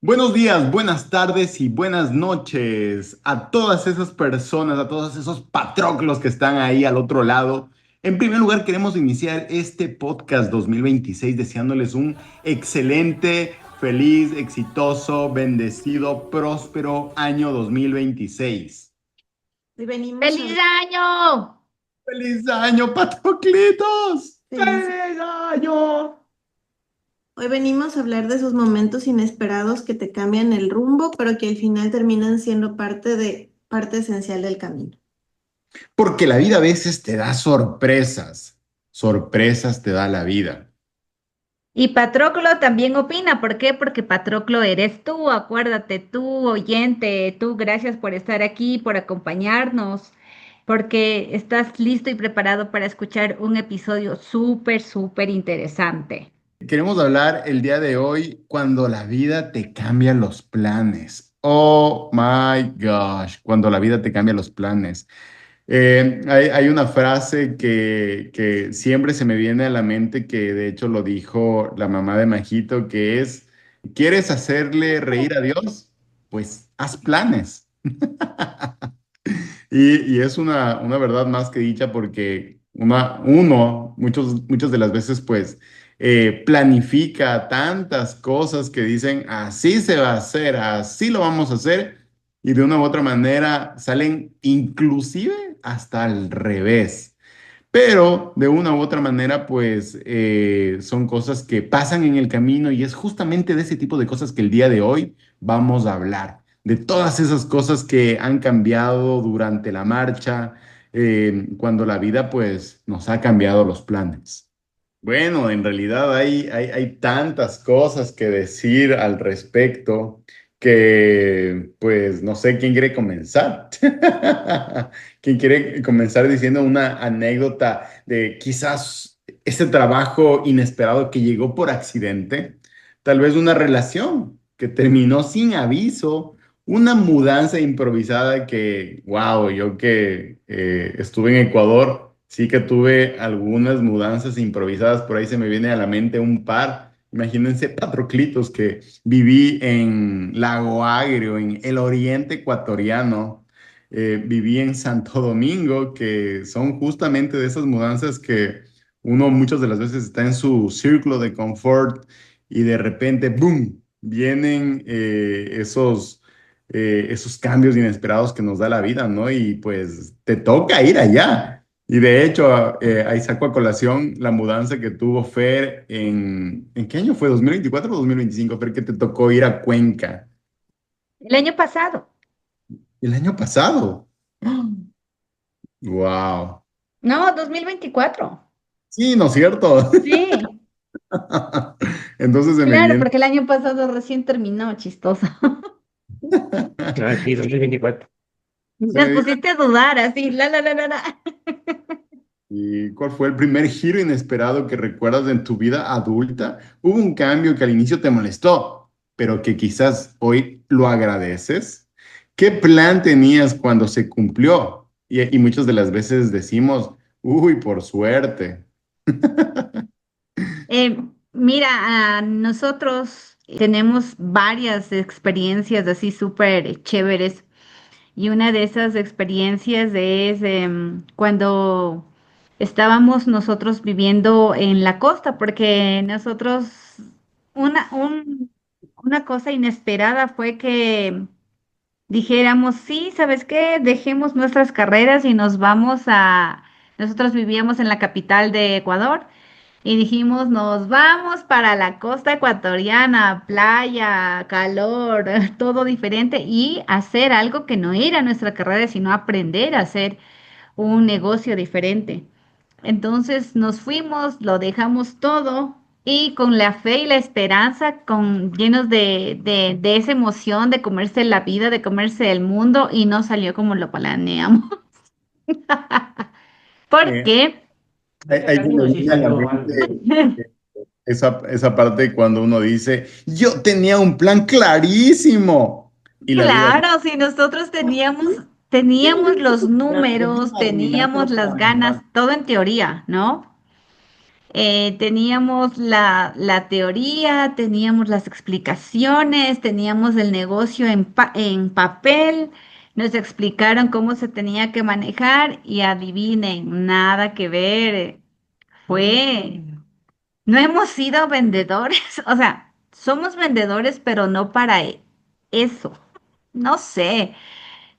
Buenos días, buenas tardes y buenas noches a todas esas personas, a todos esos patroclos que están ahí al otro lado. En primer lugar, queremos iniciar este podcast 2026 deseándoles un excelente, feliz, exitoso, bendecido, próspero año 2026. Hoy venimos a ¡Feliz año! ¡Feliz año, patroclitos! feliz- ¡Feliz año! Hoy venimos a hablar de esos momentos inesperados que te cambian el rumbo, pero que al final terminan siendo parte esencial del camino. Porque la vida a veces te da sorpresas. Sorpresas te da la vida. Y Patroclo también opina. ¿Por qué? Porque Patroclo eres tú, acuérdate, tú, oyente, tú, gracias por estar aquí, por acompañarnos, porque estás listo y preparado para escuchar un episodio súper, súper interesante. Queremos hablar el día de hoy cuando la vida te cambia los planes. Oh my gosh, cuando la vida te cambia los planes. Hay una frase que siempre se me viene a la mente que de hecho lo dijo la mamá de Majito, que es, ¿quieres hacerle reír a Dios? Pues haz planes. Y es una verdad más que dicha porque muchas de las veces, pues, planifica tantas cosas que dicen, así se va a hacer, así lo vamos a hacer, y de una u otra manera salen inclusive hasta al revés. Pero de una u otra manera, pues, son cosas que pasan en el camino y es justamente de ese tipo de cosas que el día de hoy vamos a hablar, de todas esas cosas que han cambiado durante la marcha, cuando la vida, pues, nos ha cambiado los planes. Bueno, en realidad hay tantas cosas que decir al respecto que, pues, no sé quién quiere comenzar. ¿Quién quiere comenzar diciendo una anécdota de quizás ese trabajo inesperado que llegó por accidente? Tal vez una relación que terminó sin aviso, una mudanza improvisada que, wow, yo que estuve en Ecuador, sí que tuve algunas mudanzas improvisadas, por ahí se me viene a la mente un par. Imagínense, Patroclitos, que viví en Lago Agrio, en el oriente ecuatoriano. Viví en Santo Domingo, que son justamente de esas mudanzas que uno muchas de las veces está en su círculo de confort y de repente, ¡boom!, vienen esos cambios inesperados que nos da la vida, ¿no? Y pues te toca ir allá. Y de hecho, ahí saco a colación la mudanza que tuvo Fer ¿en qué año fue? ¿2024 o 2025? Fer, que te tocó ir a Cuenca El año pasado. el año pasado. Wow. No, 2024. Sí, ¿no es cierto? Sí, Entonces se me claro, viene. porque el año pasado recién terminó, chistoso. Ah, sí, 2024. Se Nos me viene. pusiste a dudar, así, la. ¿Y cuál fue el primer giro inesperado que recuerdas en tu vida adulta? ¿Hubo un cambio que al inicio te molestó, pero que quizás hoy lo agradeces? ¿Qué plan tenías cuando se cumplió? Y muchas de las veces decimos, uy, por suerte. Mira, nosotros tenemos varias experiencias así súper chéveres y una de esas experiencias es cuando estábamos nosotros viviendo en la costa, porque nosotros, una, un- una cosa inesperada fue que dijéramos, sí, ¿sabes qué? Dejemos nuestras carreras y nos vamos nosotros vivíamos en la capital de Ecuador. Y dijimos, nos vamos para la costa ecuatoriana, playa, calor, todo diferente y hacer algo que no era nuestra carrera, sino aprender a hacer un negocio diferente. Entonces nos fuimos, lo dejamos todo y con la fe y la esperanza, llenos de esa emoción de comerse la vida, de comerse el mundo y no salió como lo planeamos. ¿Por Eh, qué? ahí se me Camino sí viene a la salió mal, ¿no? mente esa parte cuando uno dice, yo tenía un plan clarísimo y la vida Claro, si nosotros teníamos los números, teníamos las ganas, todo en teoría, ¿no? Teníamos la teoría, teníamos las explicaciones, teníamos el negocio en papel, nos explicaron cómo se tenía que manejar y adivinen, nada que ver. Fue, no hemos sido vendedores, o sea, somos vendedores, pero no para eso. No sé.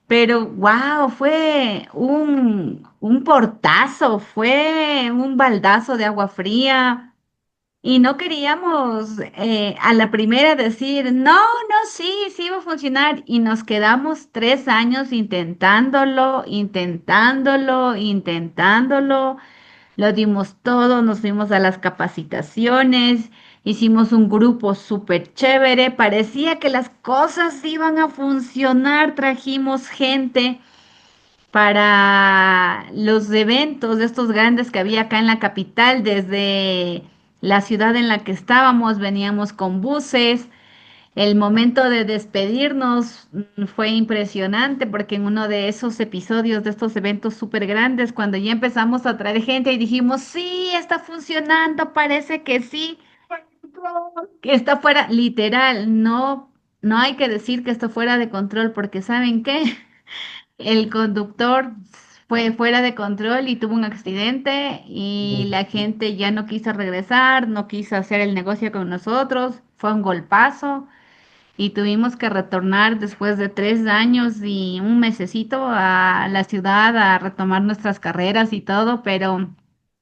Pero wow, fue un portazo, fue un baldazo de agua fría y no queríamos a la primera decir, no, no, sí, sí va a funcionar y nos quedamos 3 años intentándolo, intentándolo, intentándolo. Lo dimos todo, nos fuimos a las capacitaciones, hicimos un grupo súper chévere, parecía que las cosas iban a funcionar, trajimos gente para los eventos de estos grandes que había acá en la capital, desde la ciudad en la que estábamos, veníamos con buses. El momento de despedirnos fue impresionante porque en uno de esos episodios de estos eventos súper grandes, cuando ya empezamos a traer gente y dijimos, sí, está funcionando, parece que sí, que está fuera, literal, no, no hay que decir que está fuera de control porque ¿saben qué? El conductor fue fuera de control y tuvo un accidente y la gente ya no quiso regresar, no quiso hacer el negocio con nosotros, fue un golpazo. Y tuvimos que retornar después de 3 años y un mesecito a la ciudad a retomar nuestras carreras y todo, pero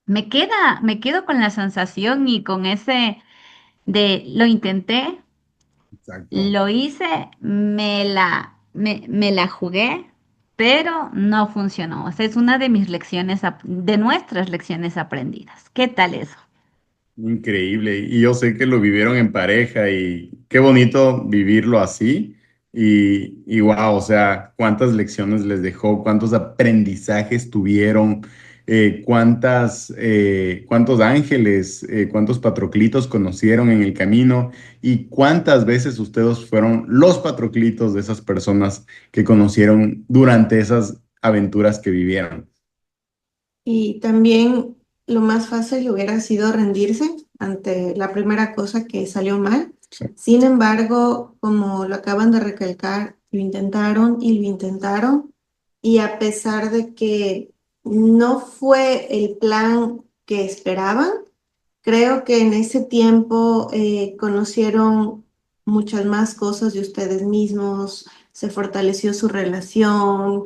me quedo con la sensación y con ese de lo intenté, Exacto. lo hice, me la jugué, pero no funcionó. O sea, es una de mis lecciones, de nuestras lecciones aprendidas. ¿Qué tal eso? Increíble. Y yo sé que lo vivieron en pareja y qué bonito vivirlo así. Y wow, o sea, cuántas lecciones les dejó, cuántos aprendizajes tuvieron, cuántos ángeles, cuántos patroclitos conocieron en el camino y cuántas veces ustedes fueron los patroclitos de esas personas que conocieron durante esas aventuras que vivieron. Y también lo más fácil hubiera sido rendirse ante la primera cosa que salió mal. Sin embargo, como lo acaban de recalcar, lo intentaron y lo intentaron. Y a pesar de que no fue el plan que esperaban, creo que en ese tiempo conocieron muchas más cosas de ustedes mismos, se fortaleció su relación,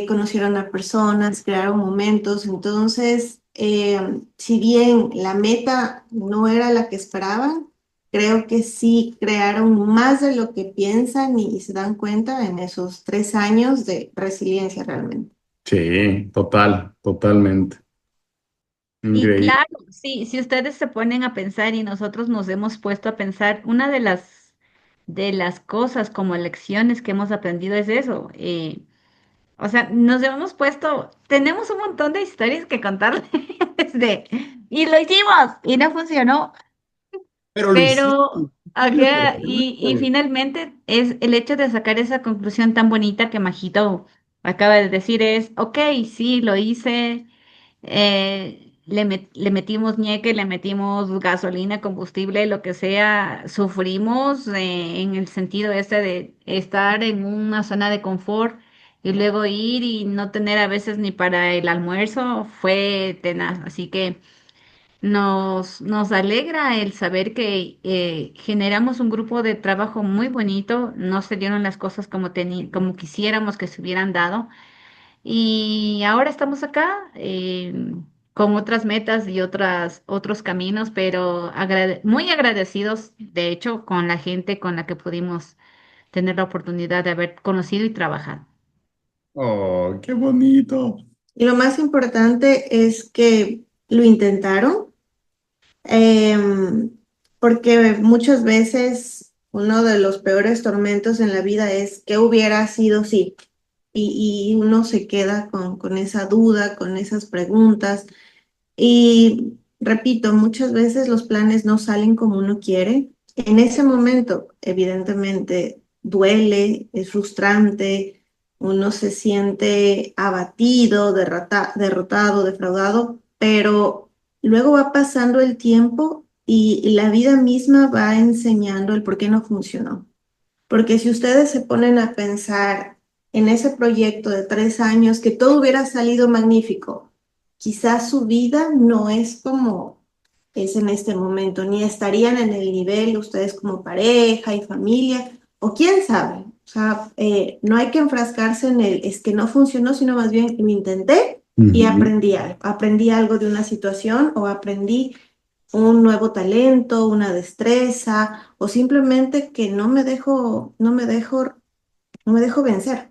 conocieron a personas, crearon momentos. Entonces, si bien la meta no era la que esperaban, creo que sí crearon más de lo que piensan y se dan cuenta en esos 3 años de resiliencia realmente. Sí, total, totalmente. Y Increíble. claro, sí, si ustedes se ponen a pensar y nosotros nos hemos puesto a pensar, una de las cosas como lecciones que hemos aprendido es eso. O sea, nos hemos puesto, tenemos un montón de historias que contarles y lo hicimos y no funcionó, Pero lo hiciste. pero Dilo acá, y perfecto. finalmente es el hecho de sacar esa conclusión tan bonita que Majito acaba de decir es, ok, sí, lo hice. Le metimos ñeque, le metimos gasolina, combustible, lo que sea, sufrimos en el sentido este de estar en una zona de confort y luego ir y no tener a veces ni para el almuerzo, fue tenaz. Así que nos alegra el saber que generamos un grupo de trabajo muy bonito, no se dieron las cosas como quisiéramos que se hubieran dado. Y ahora estamos acá con otras metas y otros caminos, pero muy agradecidos, de hecho, con la gente con la que pudimos tener la oportunidad de haber conocido y trabajado. Oh, qué bonito. Y lo más importante es que lo intentaron. Em, Porque muchas veces uno de los peores tormentos en la vida es que hubiera sido sí, y uno se queda con esa duda, con esas preguntas. Y repito, muchas veces los planes no salen como uno quiere. En ese momento, evidentemente, duele, es frustrante, uno se siente abatido, derrotado, defraudado, pero luego va pasando el tiempo y la vida misma va enseñando el por qué no funcionó. Porque si ustedes se ponen a pensar en ese proyecto de 3 años, que todo hubiera salido magnífico, quizás su vida no es como es en este momento, ni estarían en el nivel ustedes como pareja y familia, o quién sabe. O sea, no hay que enfrascarse en el es que no funcionó, sino más bien lo intenté y Ujú. aprendí algo. Aprendí algo de una situación o aprendí un nuevo talento, una destreza, o simplemente que no me dejo vencer.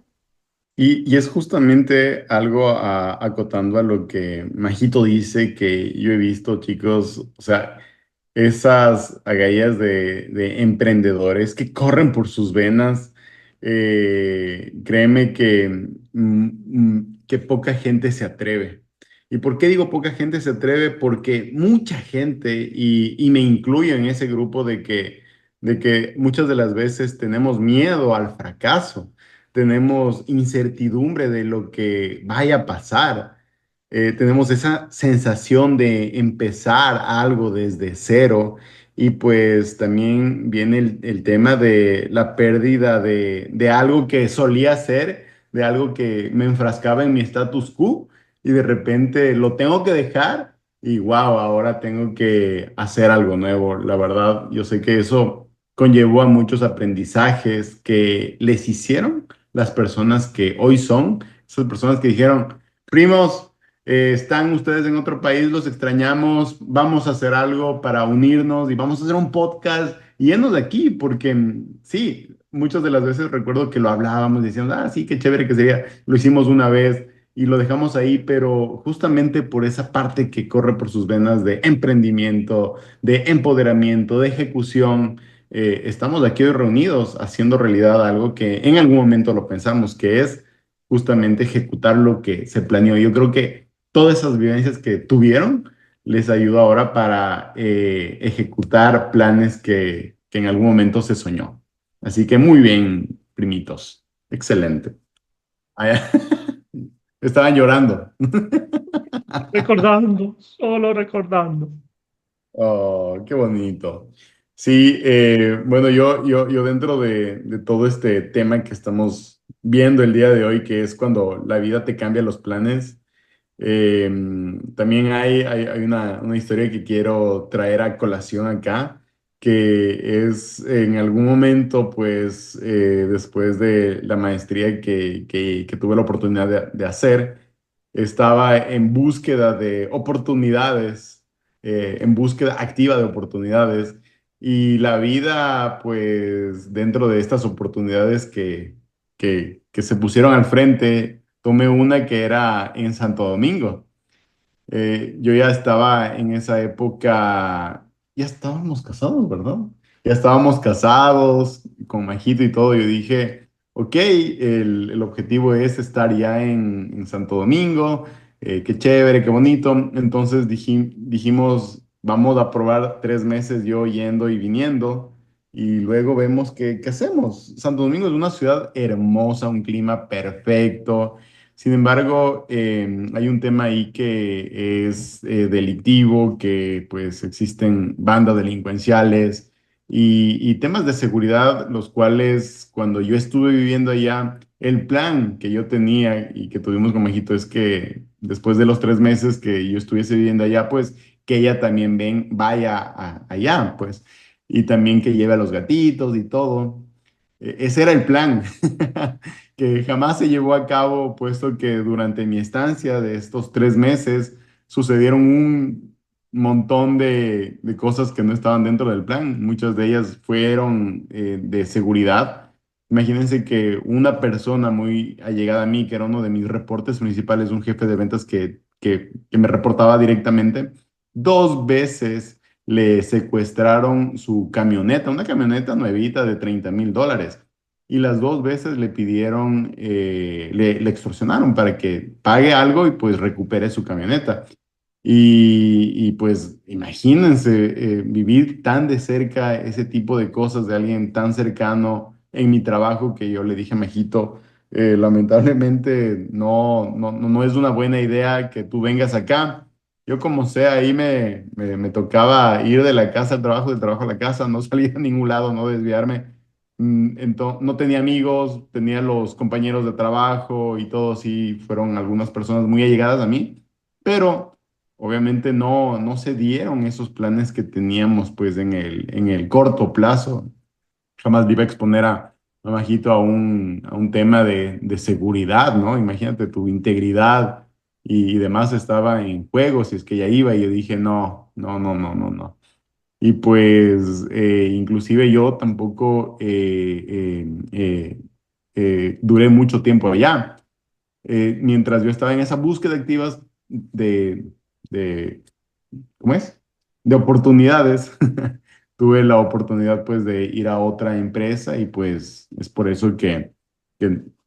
Y es justamente algo acotando a lo que Majito dice que yo he visto, chicos, o sea, esas agallas de emprendedores que corren por sus venas, créeme que poca gente se atreve. ¿Y por qué digo poca gente se atreve? Porque mucha gente, y me incluyo en ese grupo de que muchas de las veces tenemos miedo al fracaso, tenemos incertidumbre de lo que vaya a pasar. Tenemos esa sensación de empezar algo desde cero y pues también viene el tema de la pérdida de algo que solía hacer, de algo que me enfrascaba en mi status quo y de repente lo tengo que dejar y wow, ahora tengo que hacer algo nuevo. La verdad, yo sé que eso conllevó a muchos aprendizajes que les hicieron las personas que hoy son, esas personas que dijeron, primos, están ustedes en otro país, los extrañamos, vamos a hacer algo para unirnos y vamos a hacer un podcast y llenos de aquí, porque sí, muchas de las veces recuerdo que lo hablábamos diciendo, ah, sí, qué chévere que sería, lo hicimos una vez y lo dejamos ahí, pero justamente por esa parte que corre por sus venas de emprendimiento, de empoderamiento, de ejecución, estamos aquí hoy reunidos haciendo realidad algo que en algún momento lo pensamos, que es justamente ejecutar lo que se planeó. Yo creo que todas esas vivencias que tuvieron les ayudó ahora para ejecutar planes que en algún momento se soñó. Así que muy bien, primitos. Excelente. Ah, ya. Estaban llorando. Recordando, solo recordando. Oh, qué bonito. Sí, bueno, yo dentro de todo este tema que estamos viendo el día de hoy, que es cuando la vida te cambia los planes, eh, también hay una historia que quiero traer a colación acá, que es en algún momento, pues, después de la maestría que tuve la oportunidad de hacer, estaba en búsqueda de oportunidades, en búsqueda activa de oportunidades, y la vida, pues, dentro de estas oportunidades que se pusieron al frente, tomé una que era en Santo Domingo. Yo ya estaba en esa época, ya estábamos casados, ¿verdad? Ya estábamos casados con Majito y todo. Yo dije, ok, el objetivo es estar ya en Santo Domingo, qué chévere, qué bonito. Entonces dijimos, vamos a probar 3 meses yo yendo y viniendo y luego vemos qué hacemos. Santo Domingo es una ciudad hermosa, un clima perfecto. Sin embargo, hay un tema ahí que es delictivo, que pues existen bandas delincuenciales y temas de seguridad, los cuales cuando yo estuve viviendo allá, el plan que yo tenía y que tuvimos con Majito es que después de los 3 meses que yo estuviese viviendo allá, pues que ella también vaya allá, pues, y también que lleve a los gatitos y todo. Ese era el plan. Que jamás se llevó a cabo, puesto que durante mi estancia de estos 3 meses sucedieron un montón de cosas que no estaban dentro del plan. Muchas de ellas fueron de seguridad. Imagínense que una persona muy allegada a mí, que era uno de mis reportes principales, un jefe de ventas que me reportaba directamente, 2 veces le secuestraron su camioneta, una camioneta nuevita de $30,000 y las 2 veces le pidieron, le extorsionaron para que pague algo y pues recupere su camioneta. Y pues imagínense vivir tan de cerca ese tipo de cosas de alguien tan cercano en mi trabajo que yo le dije a Mejito, lamentablemente no es una buena idea que tú vengas acá. yo como sea, ahí me tocaba ir de la casa al trabajo, del trabajo a la casa, no salía a ningún lado, no desviarme. No tenía amigos, tenía los compañeros de trabajo y todo, sí, fueron algunas personas muy allegadas a mí, pero obviamente no se dieron esos planes que teníamos pues en el corto plazo. Jamás me iba a exponer a Majito a un tema de seguridad, ¿no? Imagínate, tu integridad y demás estaba en juego si es que ya iba y yo dije, no, no, no, no, no, no. Y pues inclusive yo tampoco duré mucho tiempo allá. Mientras yo estaba en esa búsqueda activas de ¿cómo es? De oportunidades. Tuve la oportunidad pues de ir a otra empresa y pues es por eso que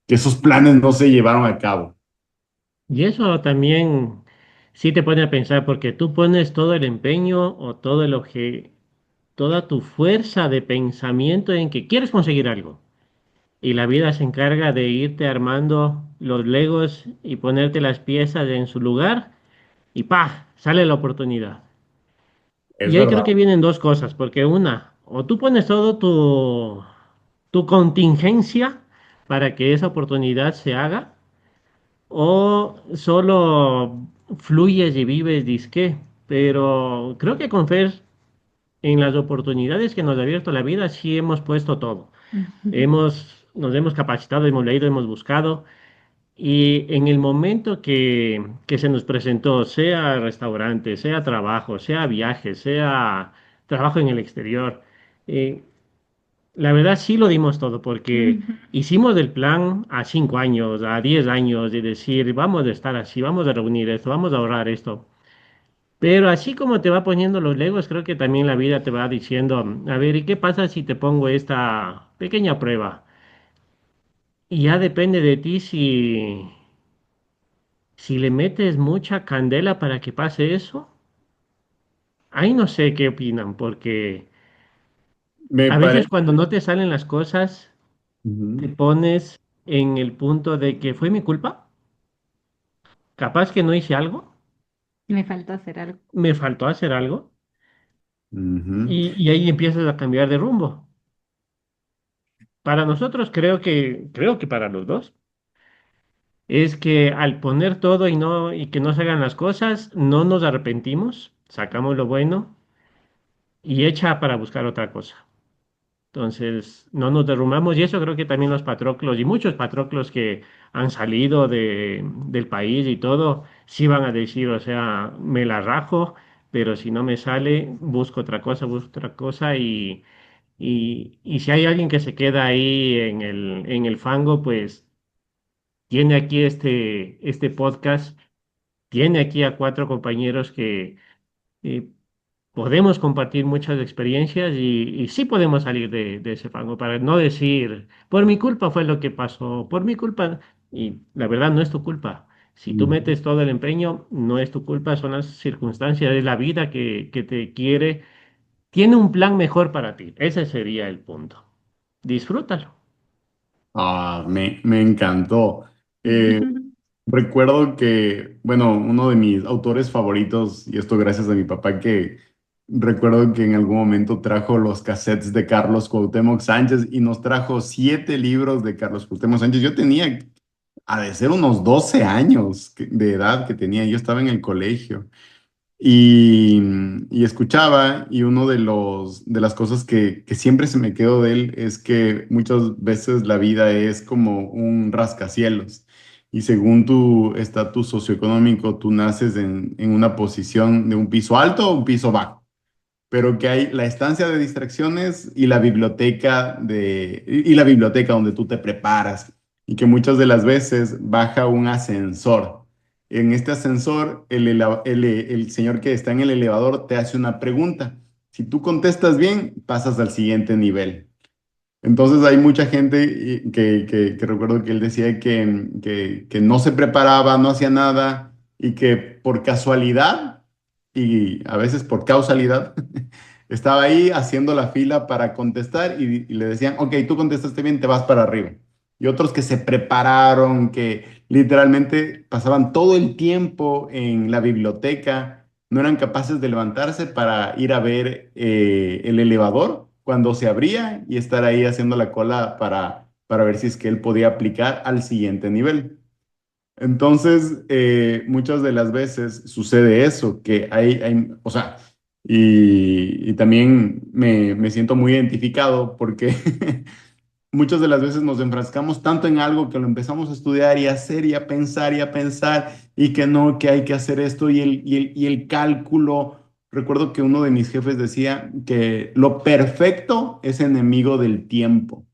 esos planes no se llevaron a cabo. Y eso también sí te pone a pensar, porque tú pones todo el empeño o todo toda tu fuerza de pensamiento en que quieres conseguir algo. Y la vida se encarga de irte armando los legos y ponerte las piezas en su lugar y ¡pah! Sale la oportunidad. Es Y ahí creo verdad. que vienen dos cosas, porque una, o tú pones todo tu contingencia para que esa oportunidad se haga, o solo fluyes y vives disque. Pero creo que con Fer, en las oportunidades que nos ha abierto la vida, sí hemos puesto todo. Nos hemos capacitado, hemos leído, hemos buscado. Y en el momento que se nos presentó, sea restaurante, sea trabajo, sea viaje, sea trabajo en el exterior, eh, la verdad sí lo dimos todo porque Ujú. hicimos el plan a 5 años, a 10 años, de decir, vamos a estar así, vamos a reunir esto, vamos a ahorrar esto. Pero así como te va poniendo los legos, creo que también la vida te va diciendo, a ver, ¿y qué pasa si te pongo esta pequeña prueba? Y ya depende de ti si le metes mucha candela para que pase eso. Ahí no sé qué opinan, porque Me a veces parece. cuando no te salen las cosas, te Ujú, pones en el punto de que fue mi culpa, capaz que no hice algo, Me faltó hacer algo. me faltó hacer algo, ujú. y ahí empiezas a cambiar de rumbo. Para nosotros creo que para los dos, es que al poner todo y que no se hagan las cosas, no nos arrepentimos, sacamos lo bueno y echa para buscar otra cosa. Entonces, no nos derrumbamos y eso creo que también los Patroclos y muchos Patroclos que han salido del país y todo, sí van a decir, o sea, me la rajo, pero si no me sale, busco otra cosa y si hay alguien que se queda ahí en el fango, pues tiene aquí este podcast, tiene aquí a cuatro compañeros que eh, podemos compartir muchas experiencias y sí podemos salir de ese fango para no decir, por mi culpa fue lo que pasó, por mi culpa, y la verdad no es tu culpa. Si tú Ujú. metes todo el empeño, no es tu culpa, son las circunstancias, es la vida que te quiere, tiene un plan mejor para ti. Ese sería el punto. Disfrútalo. Me encantó. Eh, Recuerdo que, bueno, uno de mis autores favoritos, y esto gracias a mi papá, que recuerdo que en algún momento trajo los cassettes de Carlos Cuauhtémoc Sánchez y nos trajo 7 libros de Carlos Cuauhtémoc Sánchez. Yo tenía, ha de ser unos 12 años de edad que tenía, yo estaba en el colegio. Y escuchaba, y uno de las cosas que siempre se me quedó de él es que muchas veces la vida es como un rascacielos. Y según tu estatus socioeconómico, tú naces en una posición de un piso alto o un piso bajo, pero que hay la estancia de distracciones y la biblioteca y la biblioteca donde tú te preparas y que muchas de las veces baja un ascensor. En este ascensor, el señor que está en el elevador te hace una pregunta. Si tú contestas bien, pasas al siguiente nivel. Entonces hay mucha gente que recuerdo que él decía que no se preparaba, no hacía nada y que por casualidad y a veces por causalidad estaba ahí haciendo la fila para contestar y le decían, ok, tú contestaste bien, te vas para arriba. Y otros que se prepararon, que literalmente pasaban todo el tiempo en la biblioteca no eran capaces de levantarse para ir a ver el elevador cuando se abría y estar ahí haciendo la cola para ver si es que él podía aplicar al siguiente nivel. Entonces, muchas de las veces sucede eso, que o sea, y también me siento muy identificado porque muchas de las veces nos enfrascamos tanto en algo que lo empezamos a estudiar y a hacer y a pensar y que no, que hay que hacer esto y el cálculo. Recuerdo que uno de mis jefes decía que lo perfecto es enemigo del tiempo.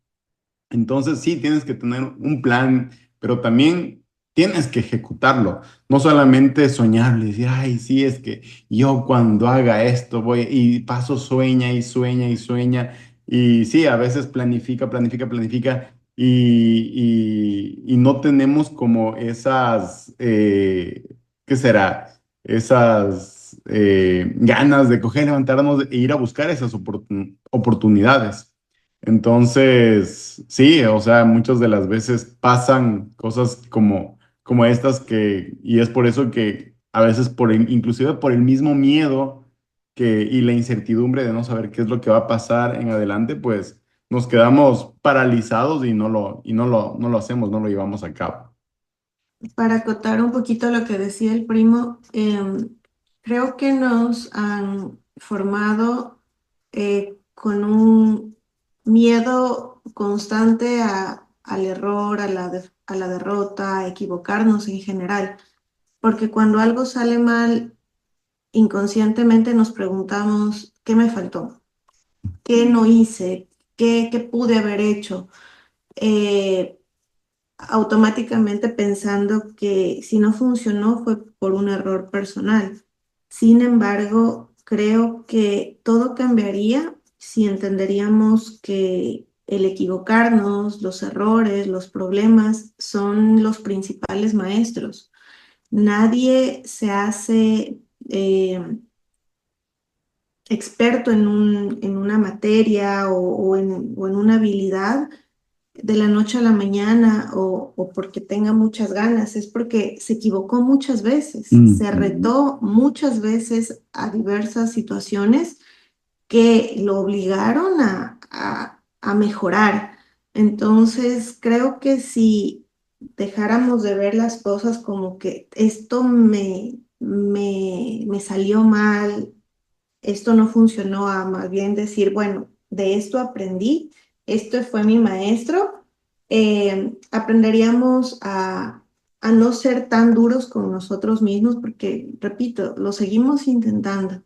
Entonces sí, tienes que tener un plan, pero también tienes que ejecutarlo. No solamente soñarlo y decir, ay, sí, es que yo cuando haga esto voy y paso sueña y sueña y sueña. Y sí, a veces planifica, planifica, planifica y no tenemos como esas, ¿qué será? Esas ganas de coger, levantarnos e ir a buscar esas oportunidades. Entonces, sí, o sea, muchas de las veces pasan cosas como estas y es por eso que a veces inclusive por el mismo miedo y la incertidumbre de no saber qué es lo que va a pasar en adelante, pues nos quedamos paralizados y no lo hacemos, no lo llevamos a cabo. Para acotar un poquito lo que decía el primo, creo que nos han formado con un miedo constante al error, a la derrota, a equivocarnos en general, porque cuando algo sale mal, inconscientemente nos preguntamos, ¿qué me faltó? ¿Qué no hice? ¿Qué pude haber hecho? Eh, Automáticamente pensando que si no funcionó fue por un error personal. Sin embargo, creo que todo cambiaría si entenderíamos que el equivocarnos, los errores, los problemas son los principales maestros. Nadie se hace experto en una materia o en una habilidad de la noche a la mañana o porque tenga muchas ganas, es porque se equivocó muchas veces, se Ujú. retó muchas veces a diversas situaciones que lo obligaron a mejorar. Entonces, creo que si dejáramos de ver las cosas como que esto me salió mal, esto no funcionó, a más bien decir, bueno, de esto aprendí, esto fue mi maestro, aprenderíamos a no ser tan duros con nosotros mismos porque, repito, lo seguimos intentando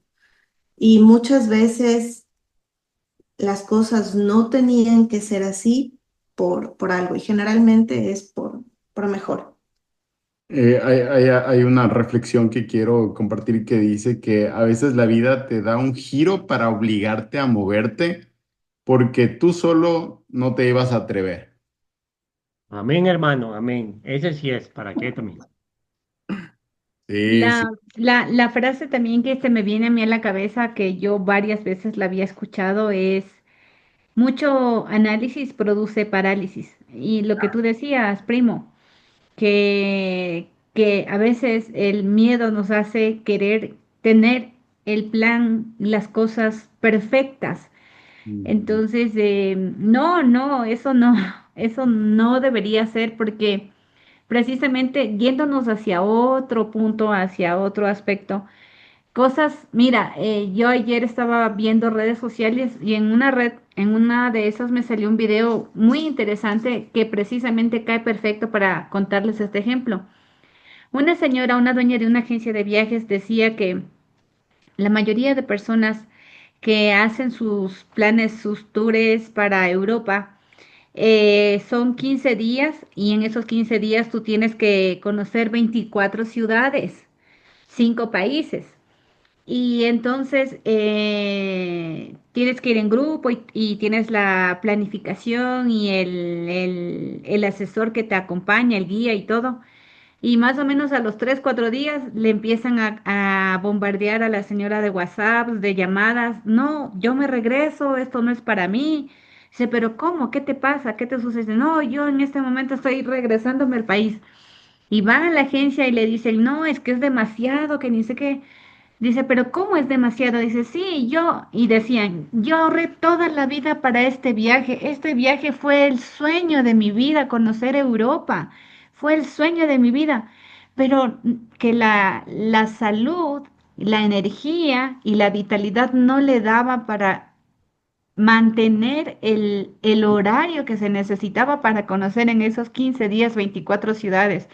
y muchas veces las cosas no tenían que ser así por algo y generalmente es por mejor. Hay una reflexión que quiero compartir que dice que a veces la vida te da un giro para obligarte a moverte porque tú solo no te ibas a atrever. Amén, hermano, amén. Ese sí es, ¿para qué también? Sí, sí. La frase también que se me viene a mí a la cabeza, que yo varias veces la había escuchado, es: mucho análisis produce parálisis. Y lo que tú decías, primo, que a veces el miedo nos hace querer tener el plan, las cosas perfectas. Ujú. Entonces, no, no, eso no, eso no debería ser porque precisamente yéndonos hacia otro punto, hacia otro aspecto. Cosas, mira, yo ayer estaba viendo redes sociales y en una red, en una de esas me salió un video muy interesante que precisamente cae perfecto para contarles este ejemplo. Una señora, una dueña de una agencia de viajes, decía que la mayoría de personas que hacen sus planes, sus tours para Europa, son 15 días y en esos 15 días tú tienes que conocer 24 ciudades, 5 países. Y entonces tienes que ir en grupo y tienes la planificación y el asesor que te acompaña, el guía y todo. Y más o menos a los 3, 4 días le empiezan a bombardear a la señora de WhatsApp, de llamadas. No, yo me regreso, esto no es para mí. Dice, pero ¿cómo? ¿Qué te pasa? ¿Qué te sucede? No, yo en este momento estoy regresándome al país. Y van a la agencia y le dicen, no, es que es demasiado, que ni sé qué. Dice, pero ¿cómo es demasiado? Dice, sí, yo, y decían, yo ahorré toda la vida para este viaje fue el sueño de mi vida, conocer Europa, fue el sueño de mi vida, pero que la salud, la energía y la vitalidad no le daba para mantener el horario que se necesitaba para conocer en esos 15 días 24 ciudades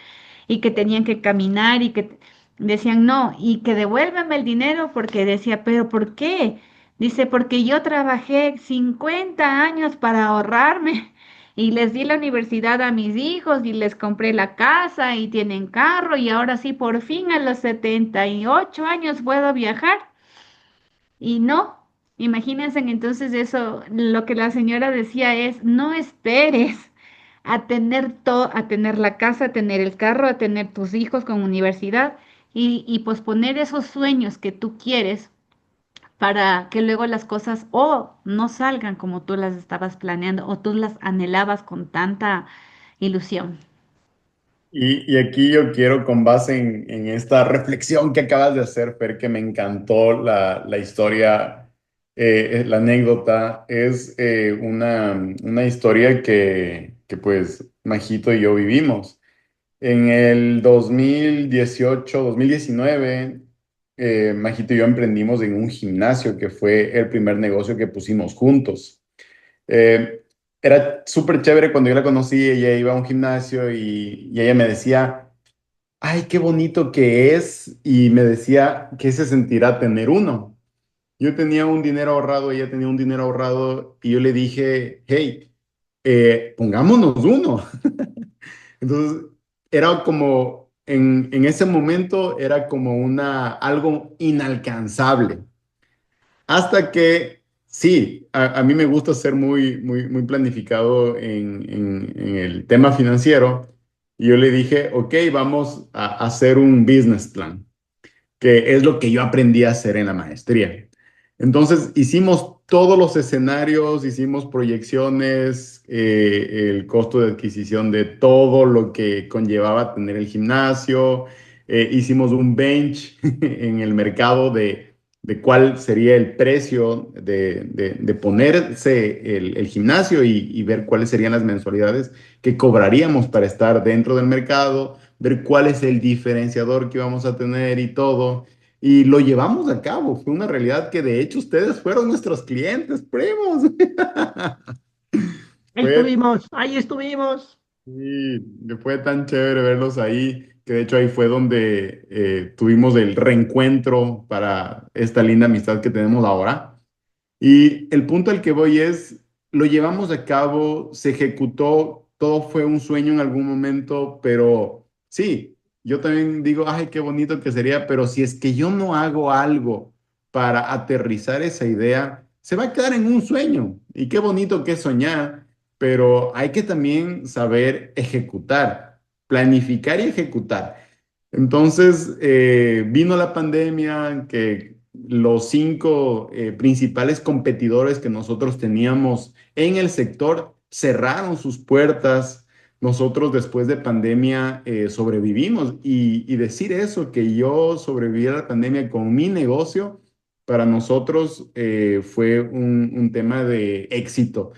y que tenían que caminar y que decían no y que devuélveme el dinero porque decía, pero ¿por qué? Dice, porque yo trabajé 50 años para ahorrarme y les di la universidad a mis hijos y les compré la casa y tienen carro y ahora sí, por fin a los 78 años puedo viajar. Y no, imagínense entonces eso, lo que la señora decía es, no esperes a tener todo, a tener la casa, a tener el carro, a tener tus hijos con universidad y posponer esos sueños que tú quieres para que luego las cosas o no salgan como tú las estabas planeando o tú las anhelabas con tanta ilusión. Y aquí yo quiero, con base en esta reflexión que acabas de hacer, Fer, que me encantó la historia, la anécdota, es una historia que pues Majito y yo vivimos. En el 2018, 2019, Majito y yo emprendimos en un gimnasio que fue el primer negocio que pusimos juntos. Eh, Era súper chévere cuando yo la conocí, ella iba a un gimnasio y ella me decía, ay, qué bonito que es, y me decía, ¿qué se sentirá tener uno? Yo tenía un dinero ahorrado, ella tenía un dinero ahorrado, y yo le dije, hey, pongámonos uno. Entonces, era como, en ese momento, era como algo inalcanzable. Hasta que, sí, a mí me gusta ser muy planificado en el tema financiero. Y yo le dije, ok, vamos a hacer un business plan, que es lo que yo aprendí a hacer en la maestría. Entonces, hicimos todos los escenarios, hicimos proyecciones, el costo de adquisición de todo lo que conllevaba tener el gimnasio, hicimos un bench en el mercado de cuál sería el precio de ponerse el gimnasio y ver cuáles serían las mensualidades que cobraríamos para estar dentro del mercado, ver cuál es el diferenciador que íbamos a tener y todo. Y lo llevamos a cabo. Fue una realidad que de hecho ustedes fueron nuestros clientes, primos. Ahí Fue, estuvimos, ahí estuvimos. sí, fue tan chévere verlos ahí, que de hecho ahí fue donde tuvimos el reencuentro para esta linda amistad que tenemos ahora. Y el punto al que voy es, lo llevamos a cabo, se ejecutó, todo fue un sueño en algún momento, pero sí, yo también digo, ay, qué bonito que sería, pero si es que yo no hago algo para aterrizar esa idea, se va a quedar en un sueño. Y qué bonito que es soñar, pero hay que también saber ejecutar, planificar y ejecutar. Entonces, vino la pandemia, que los cinco principales competidores que nosotros teníamos en el sector cerraron sus puertas. Nosotros después de pandemia sobrevivimos, y decir eso, que yo sobreviví a la pandemia con mi negocio, para nosotros fue un tema de éxito,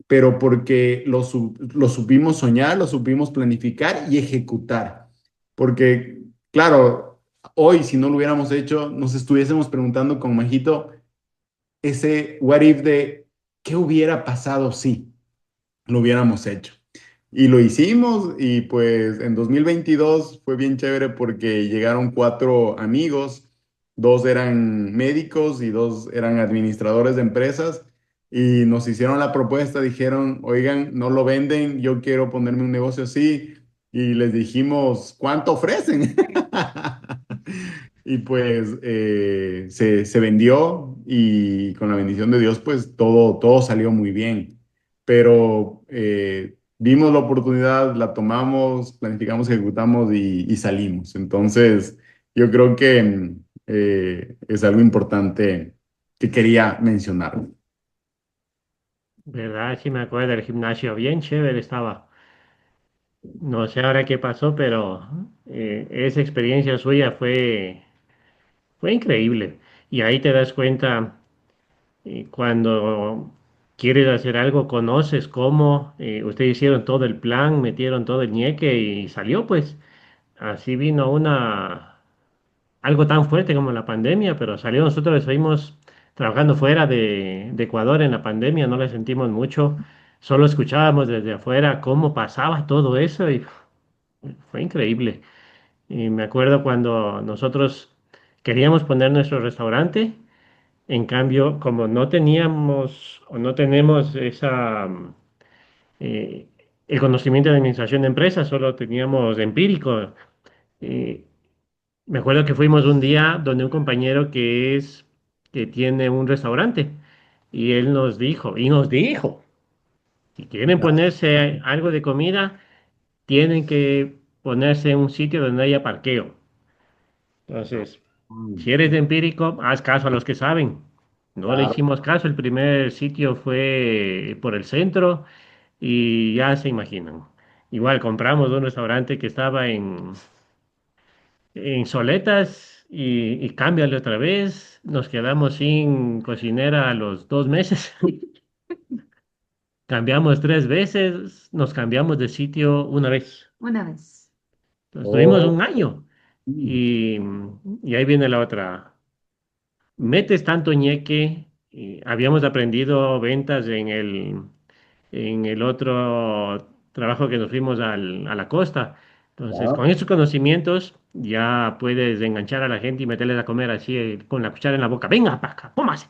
pero porque lo supimos soñar, lo supimos planificar y ejecutar. Porque, claro, hoy si no lo hubiéramos hecho, nos estuviésemos preguntando con Majito ese what if de qué hubiera pasado si lo hubiéramos hecho. Y lo hicimos, y pues en 2022 fue bien chévere porque llegaron cuatro amigos, dos eran médicos y dos eran administradores de empresas, y nos hicieron la propuesta, dijeron, oigan, no lo venden, yo quiero ponerme un negocio así, y les dijimos, ¿cuánto ofrecen? Y pues se vendió, y con la bendición de Dios pues todo salió muy bien. Pero vimos la oportunidad, la tomamos, planificamos, ejecutamos y salimos. Entonces yo creo que es algo importante que quería mencionar. ¿Verdad? Sí me acuerdo del gimnasio, bien chévere estaba. No sé ahora qué pasó, pero esa experiencia suya fue fue increíble. Y ahí te das cuenta cuando quieres hacer algo, conoces cómo, ustedes hicieron todo el plan, metieron todo el ñeque y salió pues. Así vino algo tan fuerte como la pandemia, pero salió, nosotros estuvimos trabajando fuera de Ecuador en la pandemia, no le sentimos mucho, solo escuchábamos desde afuera cómo pasaba todo eso y fue increíble. Y me acuerdo cuando nosotros queríamos poner nuestro restaurante, en cambio, como no teníamos o no tenemos eh, el conocimiento de administración de empresas, solo teníamos empírico. eh, Me acuerdo que fuimos un día donde un compañero que tiene un restaurante y él nos dijo, si quieren ponerse algo de comida, tienen que ponerse en un sitio donde haya parqueo. Entonces, si Mm, eres de empírico, haz caso a los que saben. No le claro. hicimos caso, el primer sitio fue por el centro y ya se imaginan. Igual compramos un restaurante que estaba en Soletas y cámbiale otra vez. Nos quedamos sin cocinera a los 2 meses. Cambiamos 3 veces, nos cambiamos de sitio una vez. Una vez. Entonces, tuvimos Oh, un año mm, y, y ahí viene la otra. Metes tanto ñeque, habíamos aprendido ventas en el otro trabajo que nos fuimos a la costa. Entonces, claro. con estos conocimientos ya puedes enganchar a la gente y meterles a comer así con la cuchara en la boca. Venga, paca, cómase.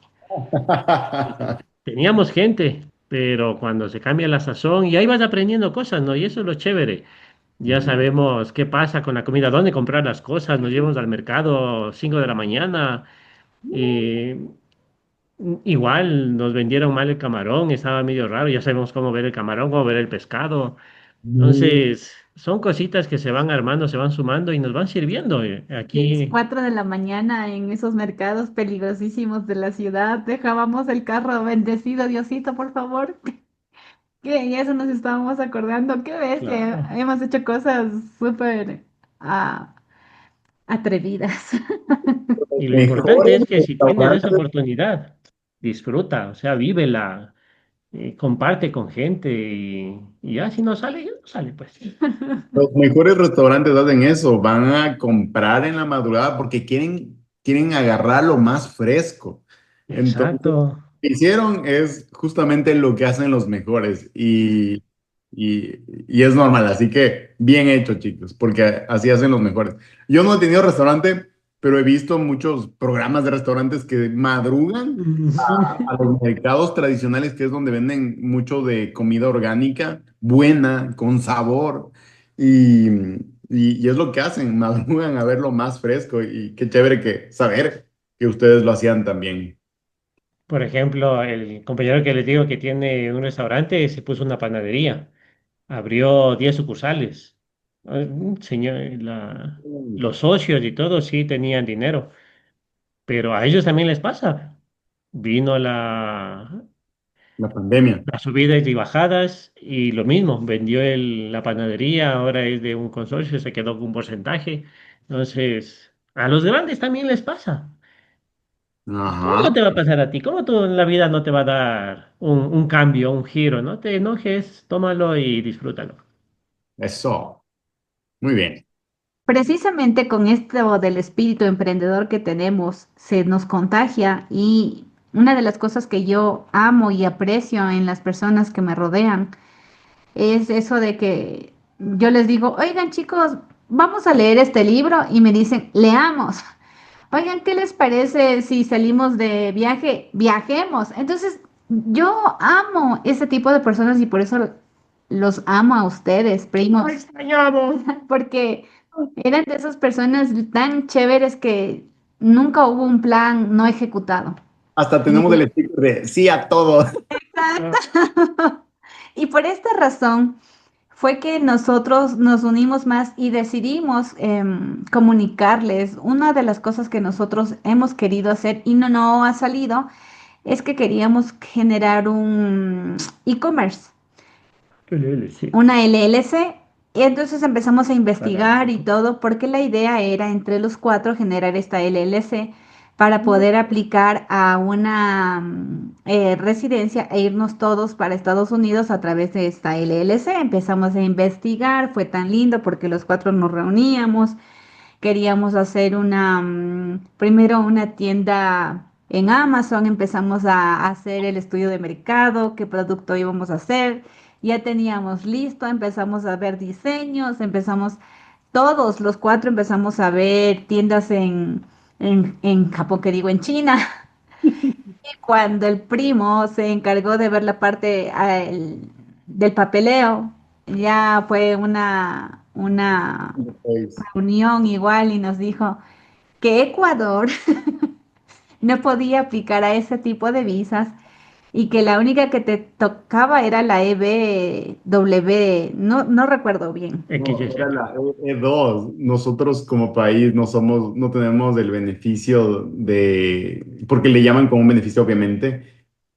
Entonces, teníamos gente, pero cuando se cambia la sazón, y ahí vas aprendiendo cosas, ¿no? Y eso es lo chévere. Ya Mm, sabemos qué pasa con la comida, dónde comprar las cosas, nos llevamos al mercado 5 de la mañana. Y igual nos vendieron mal el camarón, estaba medio raro, ya sabemos cómo ver el camarón, cómo ver el pescado. mm, Entonces, son cositas que se van armando, se van sumando y nos van sirviendo. Las Aquí, 4 de la mañana en esos mercados peligrosísimos de la ciudad, dejábamos el carro bendecido, Diosito, por favor. Que en eso nos estábamos acordando. Qué bestia, claro. hemos hecho cosas súper ah, atrevidas. Y lo importante Mejores es que si tienes esa restaurantes. oportunidad, disfruta, o sea, vívela, comparte con gente y ya si no sale, ya no sale, pues. Los mejores restaurantes hacen eso, van a comprar en la madrugada porque quieren agarrar lo más fresco. Entonces, Exacto. lo que hicieron es justamente lo que hacen los mejores y es normal, así que bien hecho, chicos, porque así hacen los mejores. Yo no he tenido restaurante, pero he visto muchos programas de restaurantes que madrugan a los mercados tradicionales, que es donde venden mucho de comida orgánica, buena, con sabor, y, y es lo que hacen, madrugan a ver lo más fresco, y qué chévere que saber que ustedes lo hacían también. Por ejemplo, el compañero que les digo que tiene un restaurante se puso una panadería. Abrió 10 sucursales. Señor, los socios y todo sí tenían dinero, pero a ellos también les pasa. Vino La pandemia. las subidas y bajadas y lo mismo, vendió la panadería, ahora es de un consorcio, se quedó con un porcentaje. Entonces, a los grandes también les pasa. ¿Cómo Ajá, no te va a pasar a ti? ¿Cómo tú en la vida no te va a dar un cambio, un giro? No te enojes, tómalo y disfrútalo. eso, muy bien. Precisamente con esto del espíritu emprendedor que tenemos, se nos contagia y una de las cosas que yo amo y aprecio en las personas que me rodean es eso de que yo les digo, oigan chicos, vamos a leer este libro y me dicen, leamos. Oigan, ¿qué les parece si salimos de viaje? Viajemos. Entonces, yo amo ese tipo de personas y por eso los amo a ustedes, primos, ¡Lo extrañamos! porque eran de esas personas tan chéveres que nunca hubo un plan no ejecutado. Hasta tenemos Y el estilo de sí a todo. Ah, y por esta razón fue que nosotros nos unimos más y decidimos comunicarles. Una de las cosas que nosotros hemos querido hacer y no ha salido es que queríamos generar un e-commerce, qué lele, sí. una LLC. Y entonces empezamos a investigar y Fantástico. todo, porque la idea era entre los cuatro generar esta LLC para poder aplicar a una residencia e irnos todos para Estados Unidos a través de esta LLC. Empezamos a investigar, fue tan lindo porque los cuatro nos reuníamos. Queríamos hacer primero una tienda en Amazon, empezamos a hacer el estudio de mercado, qué producto íbamos a hacer, ya teníamos listo, empezamos a ver diseños, todos los cuatro empezamos a ver tiendas en Japón, que digo, en China. Y cuando el primo se encargó de ver la parte del papeleo, ya fue una Pues, reunión igual y nos dijo que Ecuador no podía aplicar a ese tipo de visas y que la única que te tocaba era la EBW, no recuerdo bien. no, XYZ. era la E2. Nosotros como país no tenemos el beneficio porque le llaman como un beneficio, obviamente,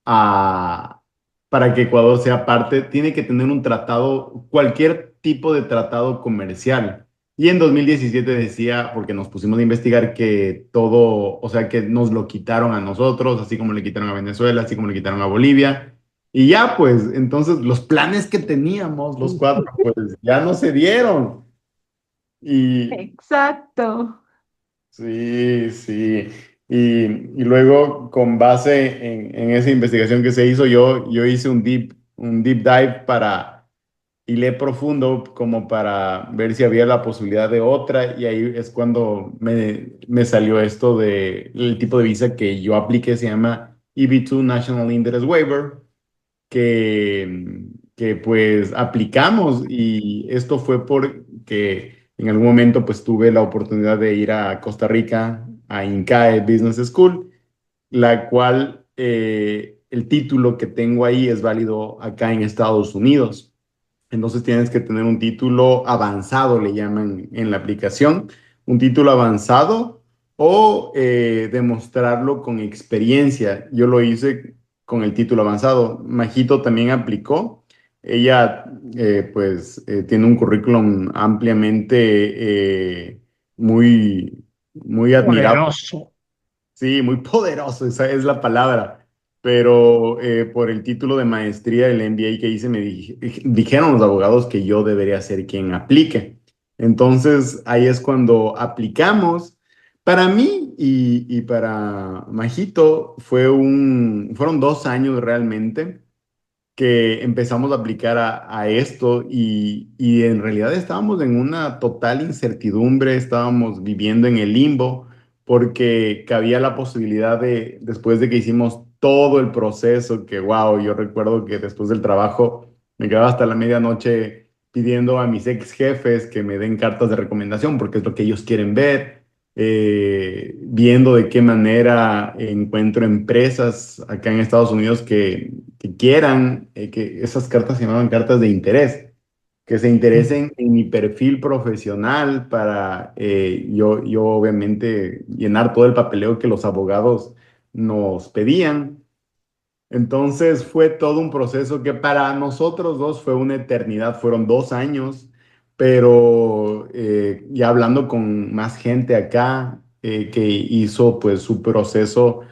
a, para que Ecuador sea parte, tiene que tener un tratado, cualquier tipo de tratado comercial. Y en 2017 decía, porque nos pusimos a investigar que todo, o sea, que nos lo quitaron a nosotros, así como le quitaron a Venezuela, así como le quitaron a Bolivia. Y ya, pues, entonces los planes que teníamos, los cuatro, pues ya no se dieron. Y Exacto. sí, sí. Y luego, con base en esa investigación que se hizo, yo hice un deep dive y leí profundo como para ver si había la posibilidad de otra. Y ahí es cuando me salió esto de el tipo de visa que yo apliqué, se llama EB2 National Interest Waiver que pues aplicamos y esto fue porque en algún momento pues tuve la oportunidad de ir a Costa Rica, a INCAE Business School, la cual el título que tengo ahí es válido acá en Estados Unidos. Entonces tienes que tener un título avanzado, le llaman en la aplicación, un título avanzado o demostrarlo con experiencia. Yo lo hice con el título avanzado. Majito también aplicó. Ella tiene un currículum ampliamente muy admirable. Poderoso. Sí, muy poderoso, esa es la palabra. Pero por el título de maestría del MBA que hice, dijeron los abogados que yo debería ser quien aplique. Entonces, ahí es cuando aplicamos. Para mí y para Majito fueron 2 años realmente que empezamos a aplicar a esto y en realidad estábamos en una total incertidumbre, estábamos viviendo en el limbo porque cabía la posibilidad de, después de que hicimos todo el proceso, que wow, yo recuerdo que después del trabajo me quedaba hasta la medianoche pidiendo a mis ex jefes que me den cartas de recomendación porque es lo que ellos quieren ver, viendo de qué manera encuentro empresas acá en Estados Unidos que quieran, que esas cartas se llamaban cartas de interés, que se interesen en mi perfil profesional para yo obviamente llenar todo el papeleo que los abogados nos pedían. Entonces fue todo un proceso que para nosotros dos fue una eternidad, fueron 2 años, pero ya hablando con más gente acá que hizo pues su proceso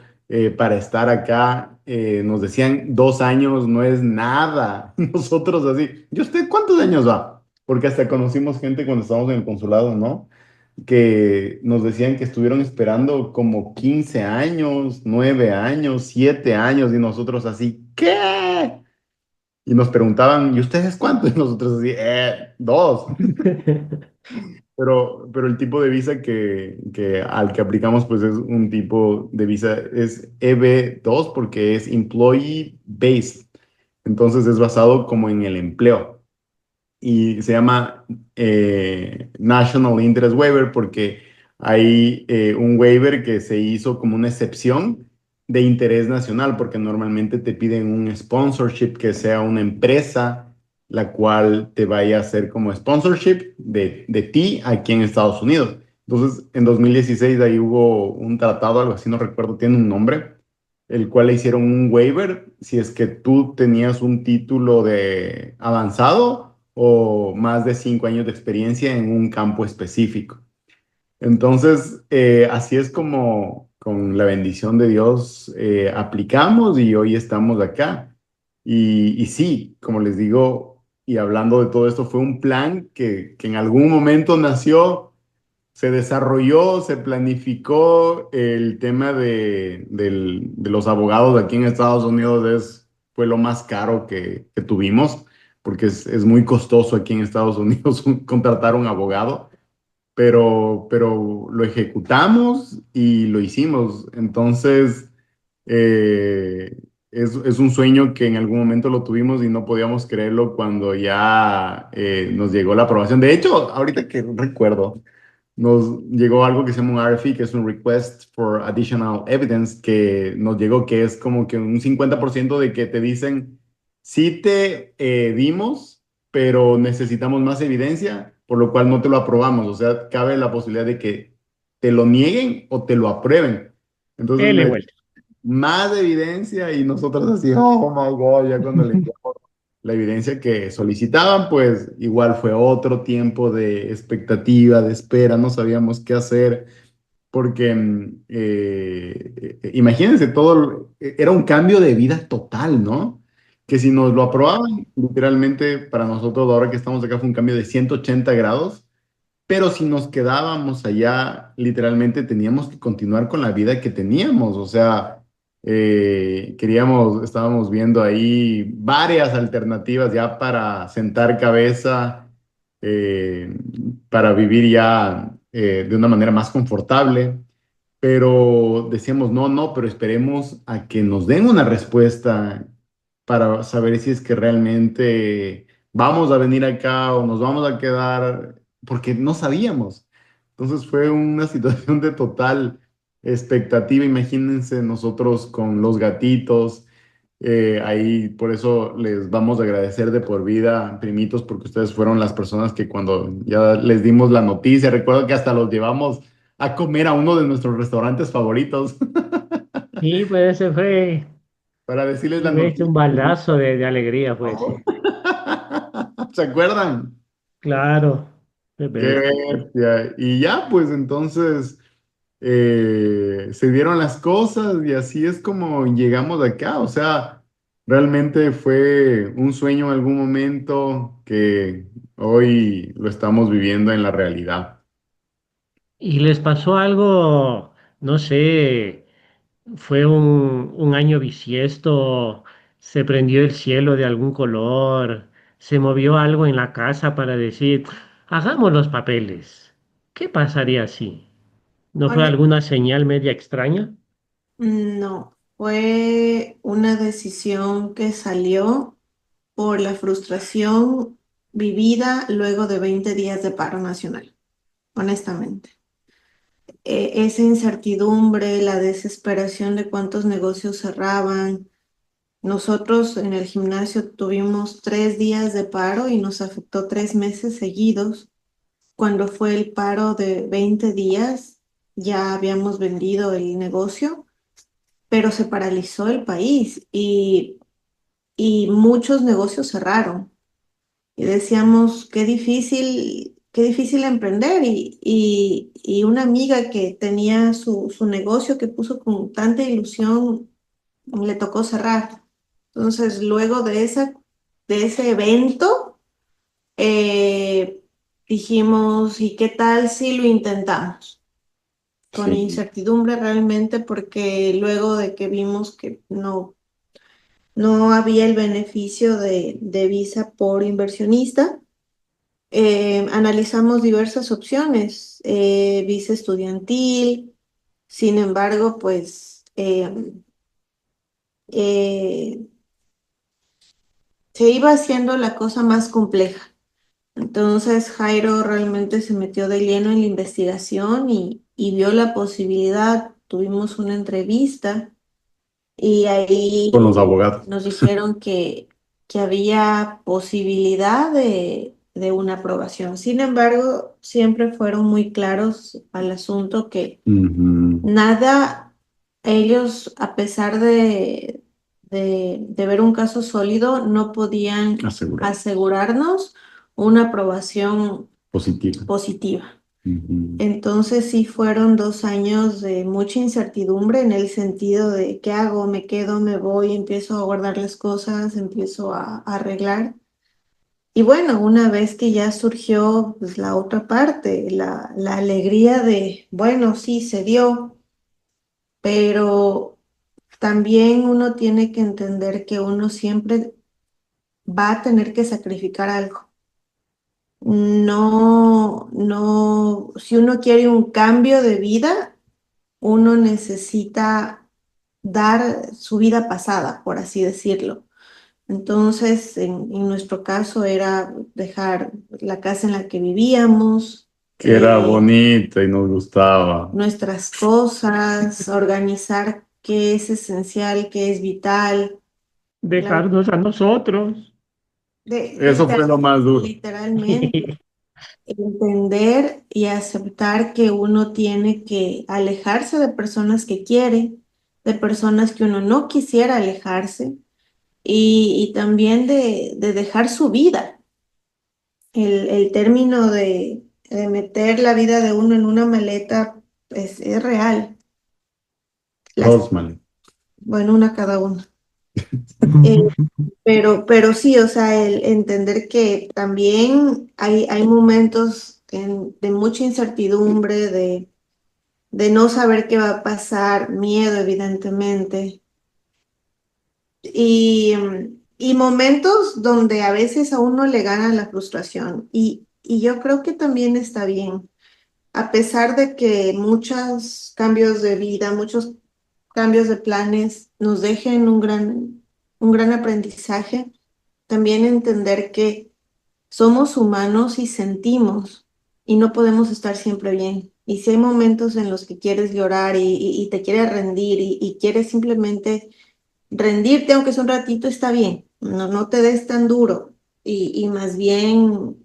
para estar acá, nos decían 2 años no es nada. Nosotros así, ¿y usted cuántos años va? Porque hasta conocimos gente cuando estábamos en el consulado, ¿no? Que nos decían que estuvieron esperando como 15 años, 9 años, 7 años y nosotros así, ¿qué? Y nos preguntaban, ¿y ustedes cuántos? Y nosotros así, dos. Pero el tipo de visa al que aplicamos pues es un tipo de visa, es EB2 porque es Employee Based. Entonces es basado como en el empleo y se llama National Interest Waiver porque hay un waiver que se hizo como una excepción de interés nacional porque normalmente te piden un sponsorship que sea una empresa la cual te vaya a hacer como sponsorship de ti aquí en Estados Unidos. Entonces, en 2016 ahí hubo un tratado, algo así, no recuerdo, tiene un nombre, el cual le hicieron un waiver si es que tú tenías un título de avanzado o más de 5 años de experiencia en un campo específico. Entonces, así es como con la bendición de Dios aplicamos y hoy estamos acá. Y sí, como les digo, y hablando de todo esto, fue un plan que en algún momento nació, se desarrolló, se planificó. El tema de los abogados aquí en Estados Unidos fue lo más caro que tuvimos, porque es muy costoso aquí en Estados Unidos contratar un abogado, pero lo ejecutamos y lo hicimos. Entonces, es un sueño que en algún momento lo tuvimos y no podíamos creerlo cuando ya nos llegó la aprobación. De hecho, ahorita que recuerdo, nos llegó algo que se llama un RFE, que es un Request for Additional Evidence, que nos llegó, que es como que un 50% de que te dicen, sí te dimos, pero necesitamos más evidencia, por lo cual no te lo aprobamos. O sea, cabe la posibilidad de que te lo nieguen o te lo aprueben. Entonces, Dele vuelta. más evidencia y nosotros así, oh my God, ya cuando le enviamos la evidencia que solicitaban, pues igual fue otro tiempo de expectativa, de espera, no sabíamos qué hacer, porque imagínense, era un cambio de vida total, ¿no? Que si nos lo aprobaban, literalmente para nosotros ahora que estamos acá fue un cambio de 180 grados, pero si nos quedábamos allá, literalmente teníamos que continuar con la vida que teníamos. O sea, estábamos viendo ahí varias alternativas ya para sentar cabeza, eh, para vivir ya de una manera más confortable. Pero decíamos, no, no, pero esperemos a que nos den una respuesta para saber si es que realmente vamos a venir acá o nos vamos a quedar, porque no sabíamos. Entonces fue una situación de total expectativa. Imagínense nosotros con los gatitos. Ahí por eso les vamos a agradecer de por vida, primitos, porque ustedes fueron las personas que cuando ya les dimos la noticia, recuerdo que hasta los llevamos a comer a uno de nuestros restaurantes favoritos Y pues ese fue, para decirles la fue un noticia. baldazo de alegría, fue ese. ¿Se acuerdan? Claro, qué Qué bestia. bestia. Y ya, pues entonces se dieron las cosas y así es como llegamos acá. O sea, realmente fue un sueño en algún momento que hoy lo estamos viviendo en la realidad. ¿Y les pasó algo, no sé, fue un año bisiesto, se prendió el cielo de algún color, se movió algo en la casa para decir, hagamos los papeles? ¿Qué pasaría si? ¿No fue Hone- alguna señal media extraña? No, fue una decisión que salió por la frustración vivida luego de 20 días de paro nacional, honestamente. Esa incertidumbre, la desesperación de cuántos negocios cerraban. Nosotros en el gimnasio tuvimos 3 días de paro y nos afectó 3 meses seguidos. Cuando fue el paro de 20 días, ya habíamos vendido el negocio, pero se paralizó el país y muchos negocios cerraron. Y decíamos, qué difícil emprender. Y una amiga que tenía su negocio que puso con tanta ilusión, le tocó cerrar. Entonces, luego de ese evento, eh, dijimos, ¿y qué tal si lo intentamos? Con Sí. incertidumbre realmente, porque luego de que vimos que no había el beneficio de visa por inversionista, analizamos diversas opciones, visa estudiantil. Sin embargo, pues eh, se iba haciendo la cosa más compleja. Entonces Jairo realmente se metió de lleno en la investigación y vio la posibilidad. Tuvimos una entrevista y Con los ahí abogados. nos dijeron que había posibilidad de una aprobación. Sin embargo, siempre fueron muy claros al asunto que Ujú. nada, ellos, a pesar de ver un caso sólido, no podían Asegurado. asegurarnos una aprobación Positiva. positiva. Ujú. Entonces sí fueron 2 años de mucha incertidumbre en el sentido de ¿qué hago? ¿Me quedo? ¿Me voy? Empiezo a guardar las cosas, empiezo a arreglar. Y bueno, una vez que ya surgió pues, la otra parte, la alegría de, bueno, sí, se dio, pero también uno tiene que entender que uno siempre va a tener que sacrificar algo. No, no, si uno quiere un cambio de vida, uno necesita dar su vida pasada, por así decirlo. Entonces, en nuestro caso era dejar la casa en la que vivíamos, Que era bonita y nos gustaba. nuestras cosas, organizar qué es esencial, qué es vital. La- Dejarnos a nosotros. Eso fue lo más duro. literalmente, entender y aceptar que uno tiene que alejarse de personas que quiere, de personas que uno no quisiera alejarse y también de dejar su vida. El término de meter la vida de uno en una maleta es real. Las, Rosman. bueno, una cada una. Eh, pero sí, o sea, el entender que también hay momentos de mucha incertidumbre, de no saber qué va a pasar, miedo, evidentemente, y momentos donde a veces a uno le gana la frustración. Y yo creo que también está bien. A pesar de que muchos cambios de vida, muchos cambios de planes nos dejen un gran aprendizaje, también entender que somos humanos y sentimos y no podemos estar siempre bien. Y si hay momentos en los que quieres llorar y te quieres rendir y quieres simplemente rendirte, aunque sea un ratito, está bien. No, no te des tan duro y más bien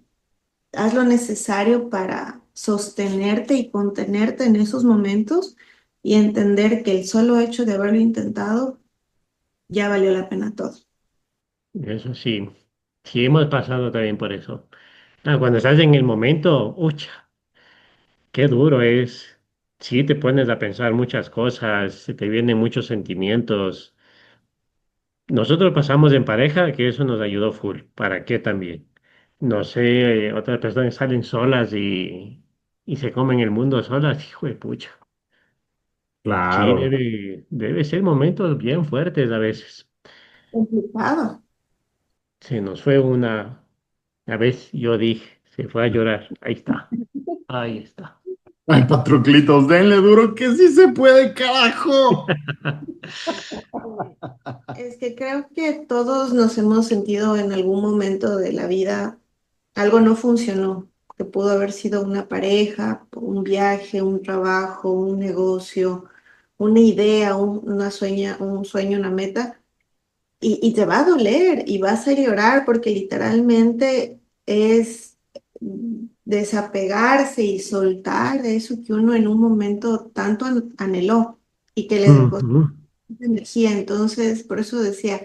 haz lo necesario para sostenerte y contenerte en esos momentos y entender que el solo hecho de haberlo intentado ya valió la pena todo. Eso sí, sí hemos pasado también por eso. Ah, cuando estás en el momento, ucha, qué duro es. Sí, te pones a pensar muchas cosas, se te vienen muchos sentimientos. Nosotros pasamos en pareja, que eso nos ayudó full. ¿Para qué también? No sé, otras personas salen solas y se comen el mundo solas, hijo de pucha. Sí, Claro. debe ser momentos bien fuertes a veces. Complicado. Se nos fue a vez yo dije, se fue a llorar. Ahí está, ahí está. Ay, Patroclitos, denle duro que sí se puede, carajo. Es que creo que todos nos hemos sentido en algún momento de la vida algo no funcionó, que pudo haber sido una pareja, un viaje, un trabajo, un negocio, una idea, un sueño, una meta. Y te va a doler y vas a llorar porque literalmente es desapegarse y soltar de eso que uno en un momento tanto anheló y que le dejó Ujú. energía. Entonces, por eso decía,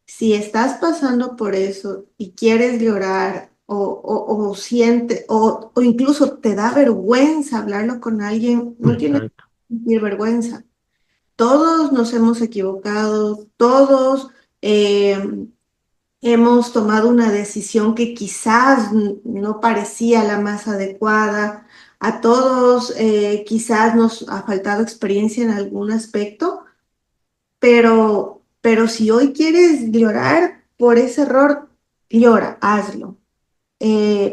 si estás pasando por eso y quieres llorar o siente o incluso te da vergüenza hablarlo con alguien, no tienes que Exacto. sentir vergüenza. Todos nos hemos equivocado, todos eh, hemos tomado una decisión que quizás no parecía la más adecuada. A todos quizás nos ha faltado experiencia en algún aspecto, pero si hoy quieres llorar por ese error, llora, hazlo.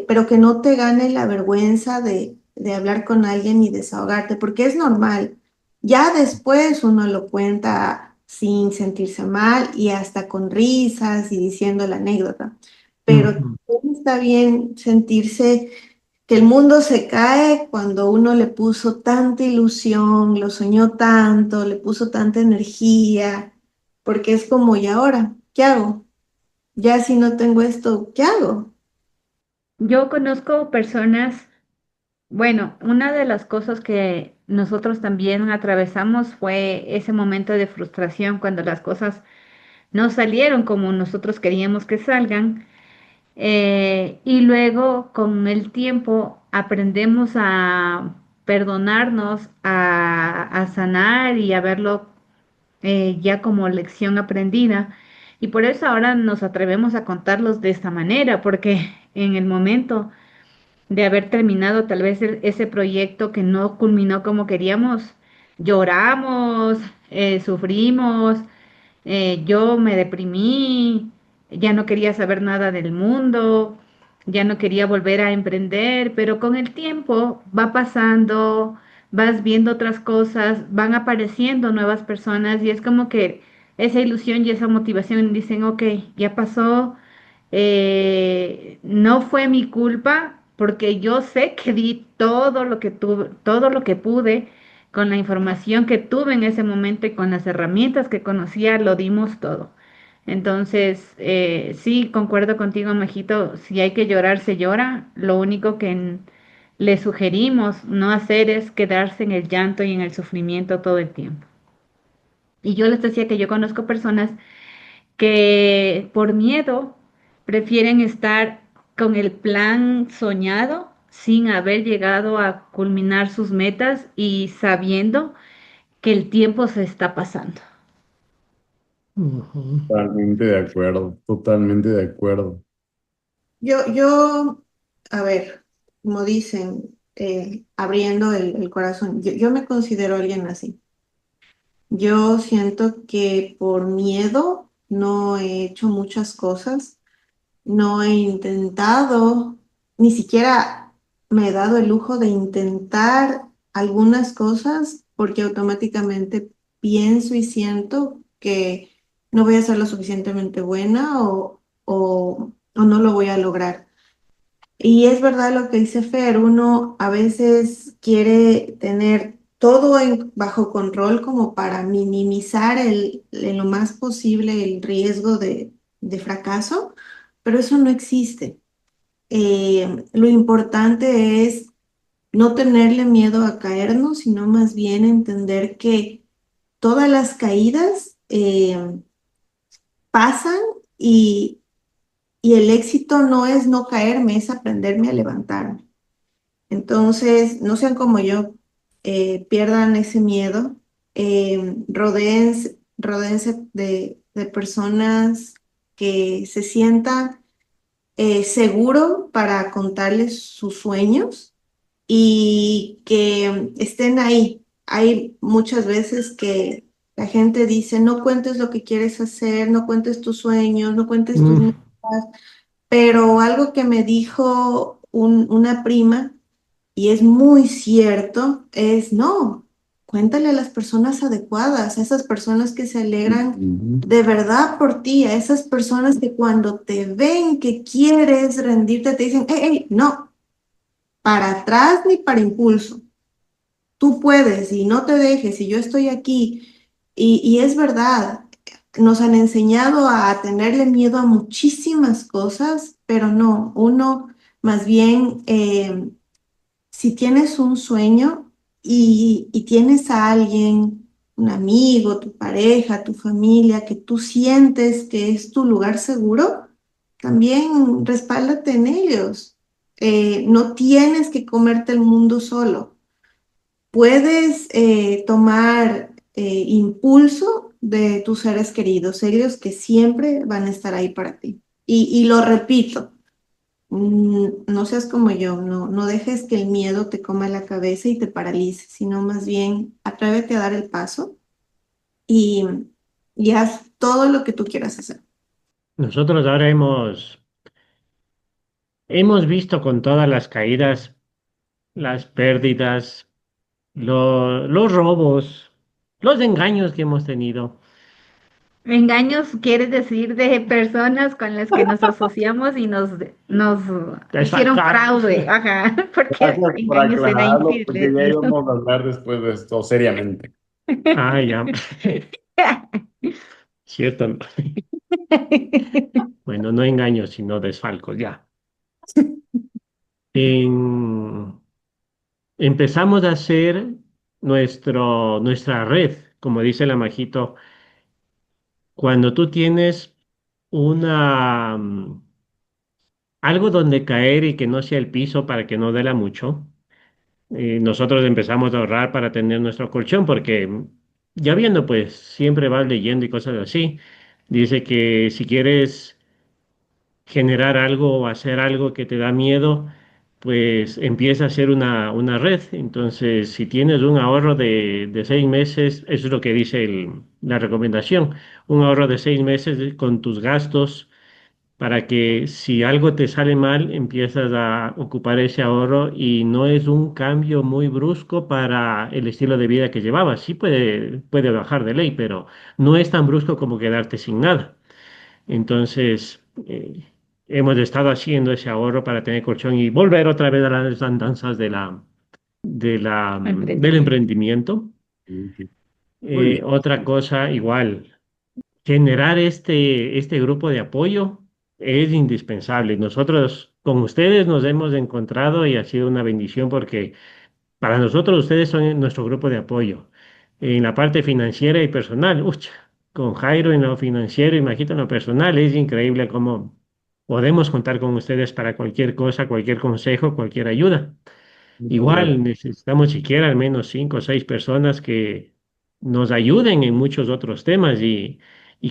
Pero que no te gane la vergüenza de hablar con alguien y desahogarte, porque es normal. Ya después uno lo cuenta sin sentirse mal y hasta con risas y diciendo la anécdota. Pero Ujú. también está bien sentirse que el mundo se cae cuando uno le puso tanta ilusión, lo soñó tanto, le puso tanta energía, porque es como, ¿y ahora? ¿Qué hago? Ya si no tengo esto, ¿qué hago? Yo conozco personas, bueno, una de las cosas que nosotros también atravesamos fue ese momento de frustración cuando las cosas no salieron como nosotros queríamos que salgan. Y luego con el tiempo aprendemos a perdonarnos, a sanar y a verlo ya como lección aprendida. Y por eso ahora nos atrevemos a contarlos de esta manera, porque en el momento de haber terminado tal vez ese proyecto que no culminó como queríamos, lloramos, sufrimos, yo me deprimí, ya no quería saber nada del mundo, ya no quería volver a emprender, pero con el tiempo va pasando, vas viendo otras cosas, van apareciendo nuevas personas y es como que esa ilusión y esa motivación dicen, ok, ya pasó, no fue mi culpa porque yo sé que di todo lo que tuve, todo lo que pude con la información que tuve en ese momento y con las herramientas que conocía, lo dimos todo. Entonces, sí, concuerdo contigo, Majito, si hay que llorar, se llora. Lo único que le sugerimos no hacer es quedarse en el llanto y en el sufrimiento todo el tiempo. Y yo les decía que yo conozco personas que por miedo prefieren estar con el plan soñado sin haber llegado a culminar sus metas y sabiendo que el tiempo se está pasando. Ujú. Totalmente de acuerdo, totalmente de acuerdo. Yo, a ver, como dicen, abriendo el corazón, yo me considero alguien así. Yo siento que por miedo no he hecho muchas cosas, no he intentado, ni siquiera me he dado el lujo de intentar algunas cosas porque automáticamente pienso y siento que no voy a ser lo suficientemente buena o no lo voy a lograr. Y es verdad lo que dice Fer, uno a veces quiere tener todo bajo control como para minimizar en lo más posible el riesgo de fracaso, pero eso no existe. Lo importante es no tenerle miedo a caernos, sino más bien entender que todas las caídas pasan y el éxito no es no caerme, es aprenderme a levantarme. Entonces, no sean como yo, pierdan ese miedo, rodéense de personas que se sientan seguro para contarles sus sueños y que estén ahí. Hay muchas veces que la gente dice, no cuentes lo que quieres hacer, no cuentes tus sueños, no cuentes tus Mm, metas, pero algo que me dijo una prima, y es muy cierto, es no, cuéntale a las personas adecuadas, a esas personas que se alegran Ujú. de verdad por ti, a esas personas que cuando te ven que quieres rendirte, te dicen, hey, hey, no, para atrás ni para impulso. Tú puedes y no te dejes y yo estoy aquí. Y es verdad, nos han enseñado a tenerle miedo a muchísimas cosas, pero no, uno más bien, si tienes un sueño y tienes a alguien, un amigo, tu pareja, tu familia, que tú sientes que es tu lugar seguro, también respáldate en ellos. No tienes que comerte el mundo solo. Puedes tomar impulso de tus seres queridos, ellos que siempre van a estar ahí para ti. Y lo repito, no seas como yo, no dejes que el miedo te coma la cabeza y te paralice, sino más bien atrévete a dar el paso y, y haz todo lo que tú quieras hacer. Nosotros ahora hemos visto con todas las caídas, las pérdidas, los robos, los engaños que hemos tenido. Engaños quiere decir de personas con las que nos asociamos y nos hicieron Desfalcados. fraude, ajá, porque Gracias por engaños será aclararlo, porque ya infidelio. íbamos a hablar después de esto seriamente. Ah, ya. Cierto. ¿No? Bueno, no engaños, sino desfalcos, ya. En- Empezamos a hacer nuestra red, como dice la Majito, cuando tú tienes una, algo donde caer y que no sea el piso para que no duela mucho. Nosotros empezamos a ahorrar para tener nuestro colchón porque ya viendo, pues siempre vas leyendo y cosas así. Dice que si quieres generar algo o hacer algo que te da miedo, pues empieza a hacer una red. Entonces, si tienes un ahorro de 6 meses, eso es lo que dice la recomendación, un ahorro de 6 meses con tus gastos para que si algo te sale mal, empiezas a ocupar ese ahorro y no es un cambio muy brusco para el estilo de vida que llevabas. Sí puede bajar de ley, pero no es tan brusco como quedarte sin nada. Entonces, hemos estado haciendo ese ahorro para tener colchón y volver otra vez a las andanzas del Emprendimiento. emprendimiento. Muy bien. Otra cosa, igual, generar este grupo de apoyo es indispensable. Nosotros con ustedes nos hemos encontrado y ha sido una bendición porque para nosotros ustedes son nuestro grupo de apoyo en la parte financiera y personal. Ucha, con Jairo en lo financiero y Majito en lo personal, es increíble cómo podemos contar con ustedes para cualquier cosa, cualquier consejo, cualquier ayuda. Muchas Igual gracias. necesitamos siquiera al menos 5 o 6 personas que nos ayuden en muchos otros temas y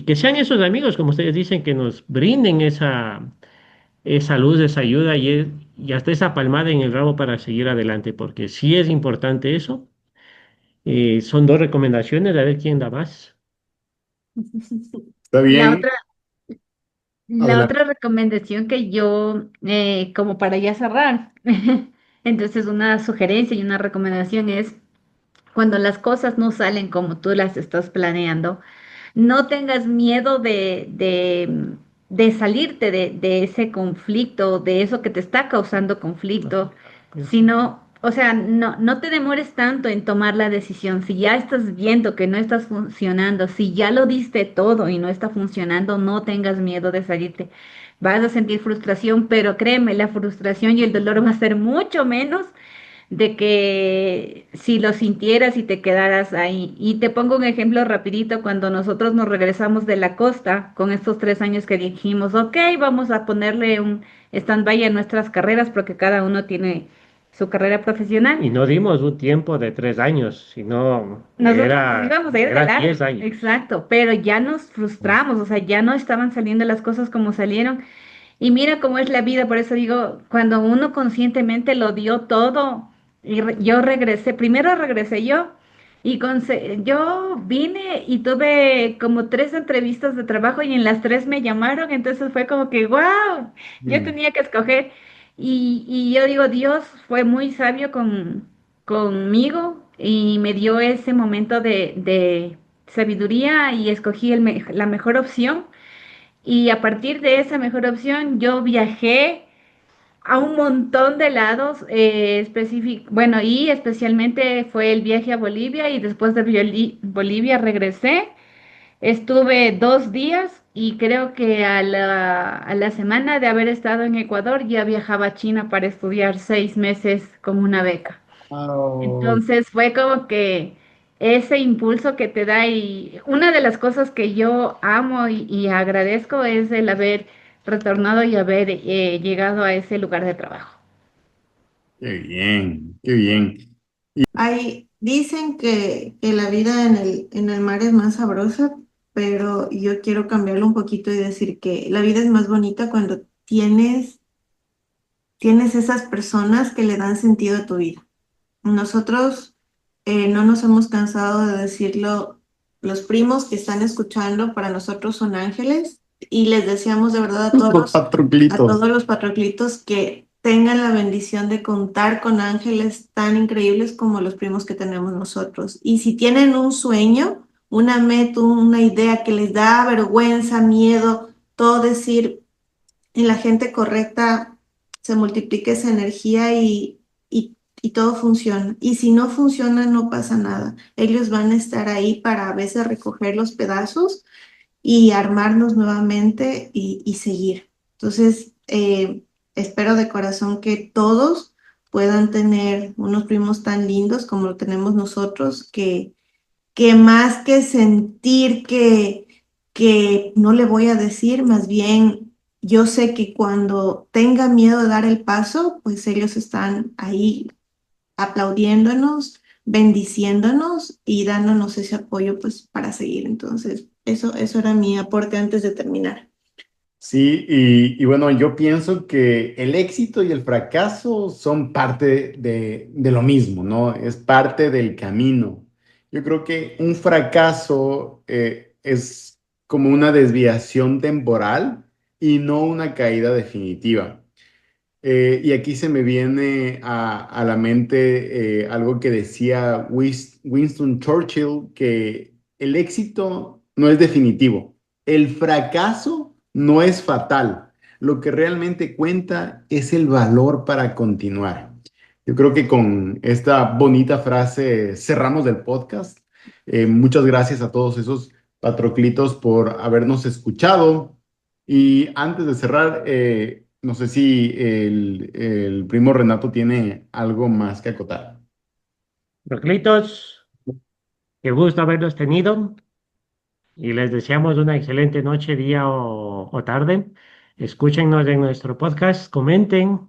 que sean esos amigos, como ustedes dicen, que nos brinden esa luz, esa ayuda y hasta esa palmada en el rabo para seguir adelante, porque sí es importante eso. Son dos recomendaciones, a ver quién da más. Está La bien. otra, la Adelante. otra recomendación que yo, como para ya cerrar, entonces una sugerencia y una recomendación es cuando las cosas no salen como tú las estás planeando, no tengas miedo de salirte de ese conflicto, de eso que te está causando conflicto, sino, o sea, no te demores tanto en tomar la decisión. Si ya estás viendo que no estás funcionando, si ya lo diste todo y no está funcionando, no tengas miedo de salirte. Vas a sentir frustración, pero créeme, la frustración y el dolor va a ser mucho menos de que si lo sintieras y te quedaras ahí. Y te pongo un ejemplo rapidito, cuando nosotros nos regresamos de la costa, con estos 3 años que dijimos, ok, vamos a ponerle un stand-by a nuestras carreras porque cada uno tiene su carrera profesional. Y no dimos un tiempo de 3 años, sino Nosotros nos íbamos a ir de era largo, 10 años. exacto, pero ya nos frustramos, o sea, ya no estaban saliendo las cosas como salieron. Y mira cómo es la vida, por eso digo, cuando uno conscientemente lo dio todo, y yo regresé, primero regresé yo, y yo vine y tuve como 3 entrevistas de trabajo y en las 3 me llamaron, entonces fue como que, wow, yo Mm. tenía que escoger. Y yo digo, Dios fue muy sabio conmigo y me dio ese momento de sabiduría y escogí la mejor opción. Y a partir de esa mejor opción, yo viajé a un montón de lados, bueno, y especialmente fue el viaje a Bolivia y después de Bolivia regresé. Estuve 2 días y creo que a la semana de haber estado en Ecuador ya viajaba a China para estudiar 6 meses con una beca. Oh, Entonces fue como que ese impulso que te da y una de las cosas que yo amo y agradezco es el haber retornado y haber llegado a ese lugar de trabajo. qué bien, qué bien. Dicen que la vida en el mar es más sabrosa, pero yo quiero cambiarlo un poquito y decir que la vida es más bonita cuando tienes esas personas que le dan sentido a tu vida. Nosotros no nos hemos cansado de decirlo, los primos que están escuchando para nosotros son ángeles y les deseamos de verdad Los a patroclitos. todos los patroclitos que tengan la bendición de contar con ángeles tan increíbles como los primos que tenemos nosotros. Y si tienen un sueño, una meta, una idea que les da vergüenza, miedo, todo decir en la gente correcta se multiplica esa energía y todo funciona. Y si no funciona, no pasa nada. Ellos van a estar ahí para a veces recoger los pedazos y armarnos nuevamente y seguir. Entonces, espero de corazón que todos puedan tener unos primos tan lindos como lo tenemos nosotros, que más que sentir que no le voy a decir, más bien yo sé que cuando tenga miedo de dar el paso, pues ellos están ahí aplaudiéndonos, bendiciéndonos y dándonos ese apoyo pues para seguir. Entonces, eso era mi aporte antes de terminar. Sí, y bueno, yo pienso que el éxito y el fracaso son parte de lo mismo, ¿no? Es parte del camino. Yo creo que un fracaso es como una desviación temporal y no una caída definitiva. Y aquí se me viene a la mente algo que decía Winston Churchill, que el éxito no es definitivo, el fracaso no es fatal, lo que realmente cuenta es el valor para continuar. Yo creo que con esta bonita frase cerramos el podcast. Muchas gracias a todos esos patroclitos por habernos escuchado. Y antes de cerrar, no sé si el primo Renato tiene algo más que acotar. Proclitos, qué gusto haberlos tenido y les deseamos una excelente noche, día o tarde. Escúchenos en nuestro podcast, comenten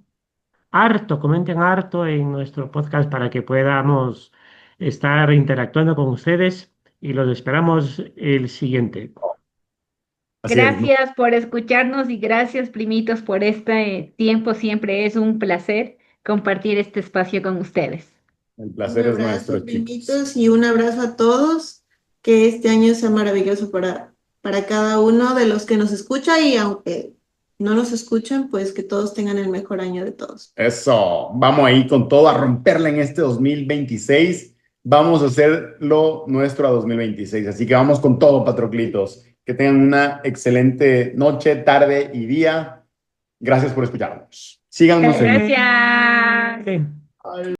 harto en nuestro podcast para que podamos estar interactuando con ustedes y los esperamos el siguiente. Así es, ¿no? Gracias por escucharnos y gracias, primitos, por este tiempo. Siempre es un placer compartir este espacio con ustedes. El Un placer es nuestro, abrazo, chicos. primitos, y un abrazo a todos. Que este año sea maravilloso para cada uno de los que nos escucha y aunque no nos escuchen, pues que todos tengan el mejor año de todos. Eso, vamos ahí con todo a romperla en este 2026. Vamos a hacerlo nuestro a 2026. Así que vamos con todo, patroclitos. Que tengan una excelente noche, tarde y día. Gracias por escucharnos. Síganos en... Gracias. Eh,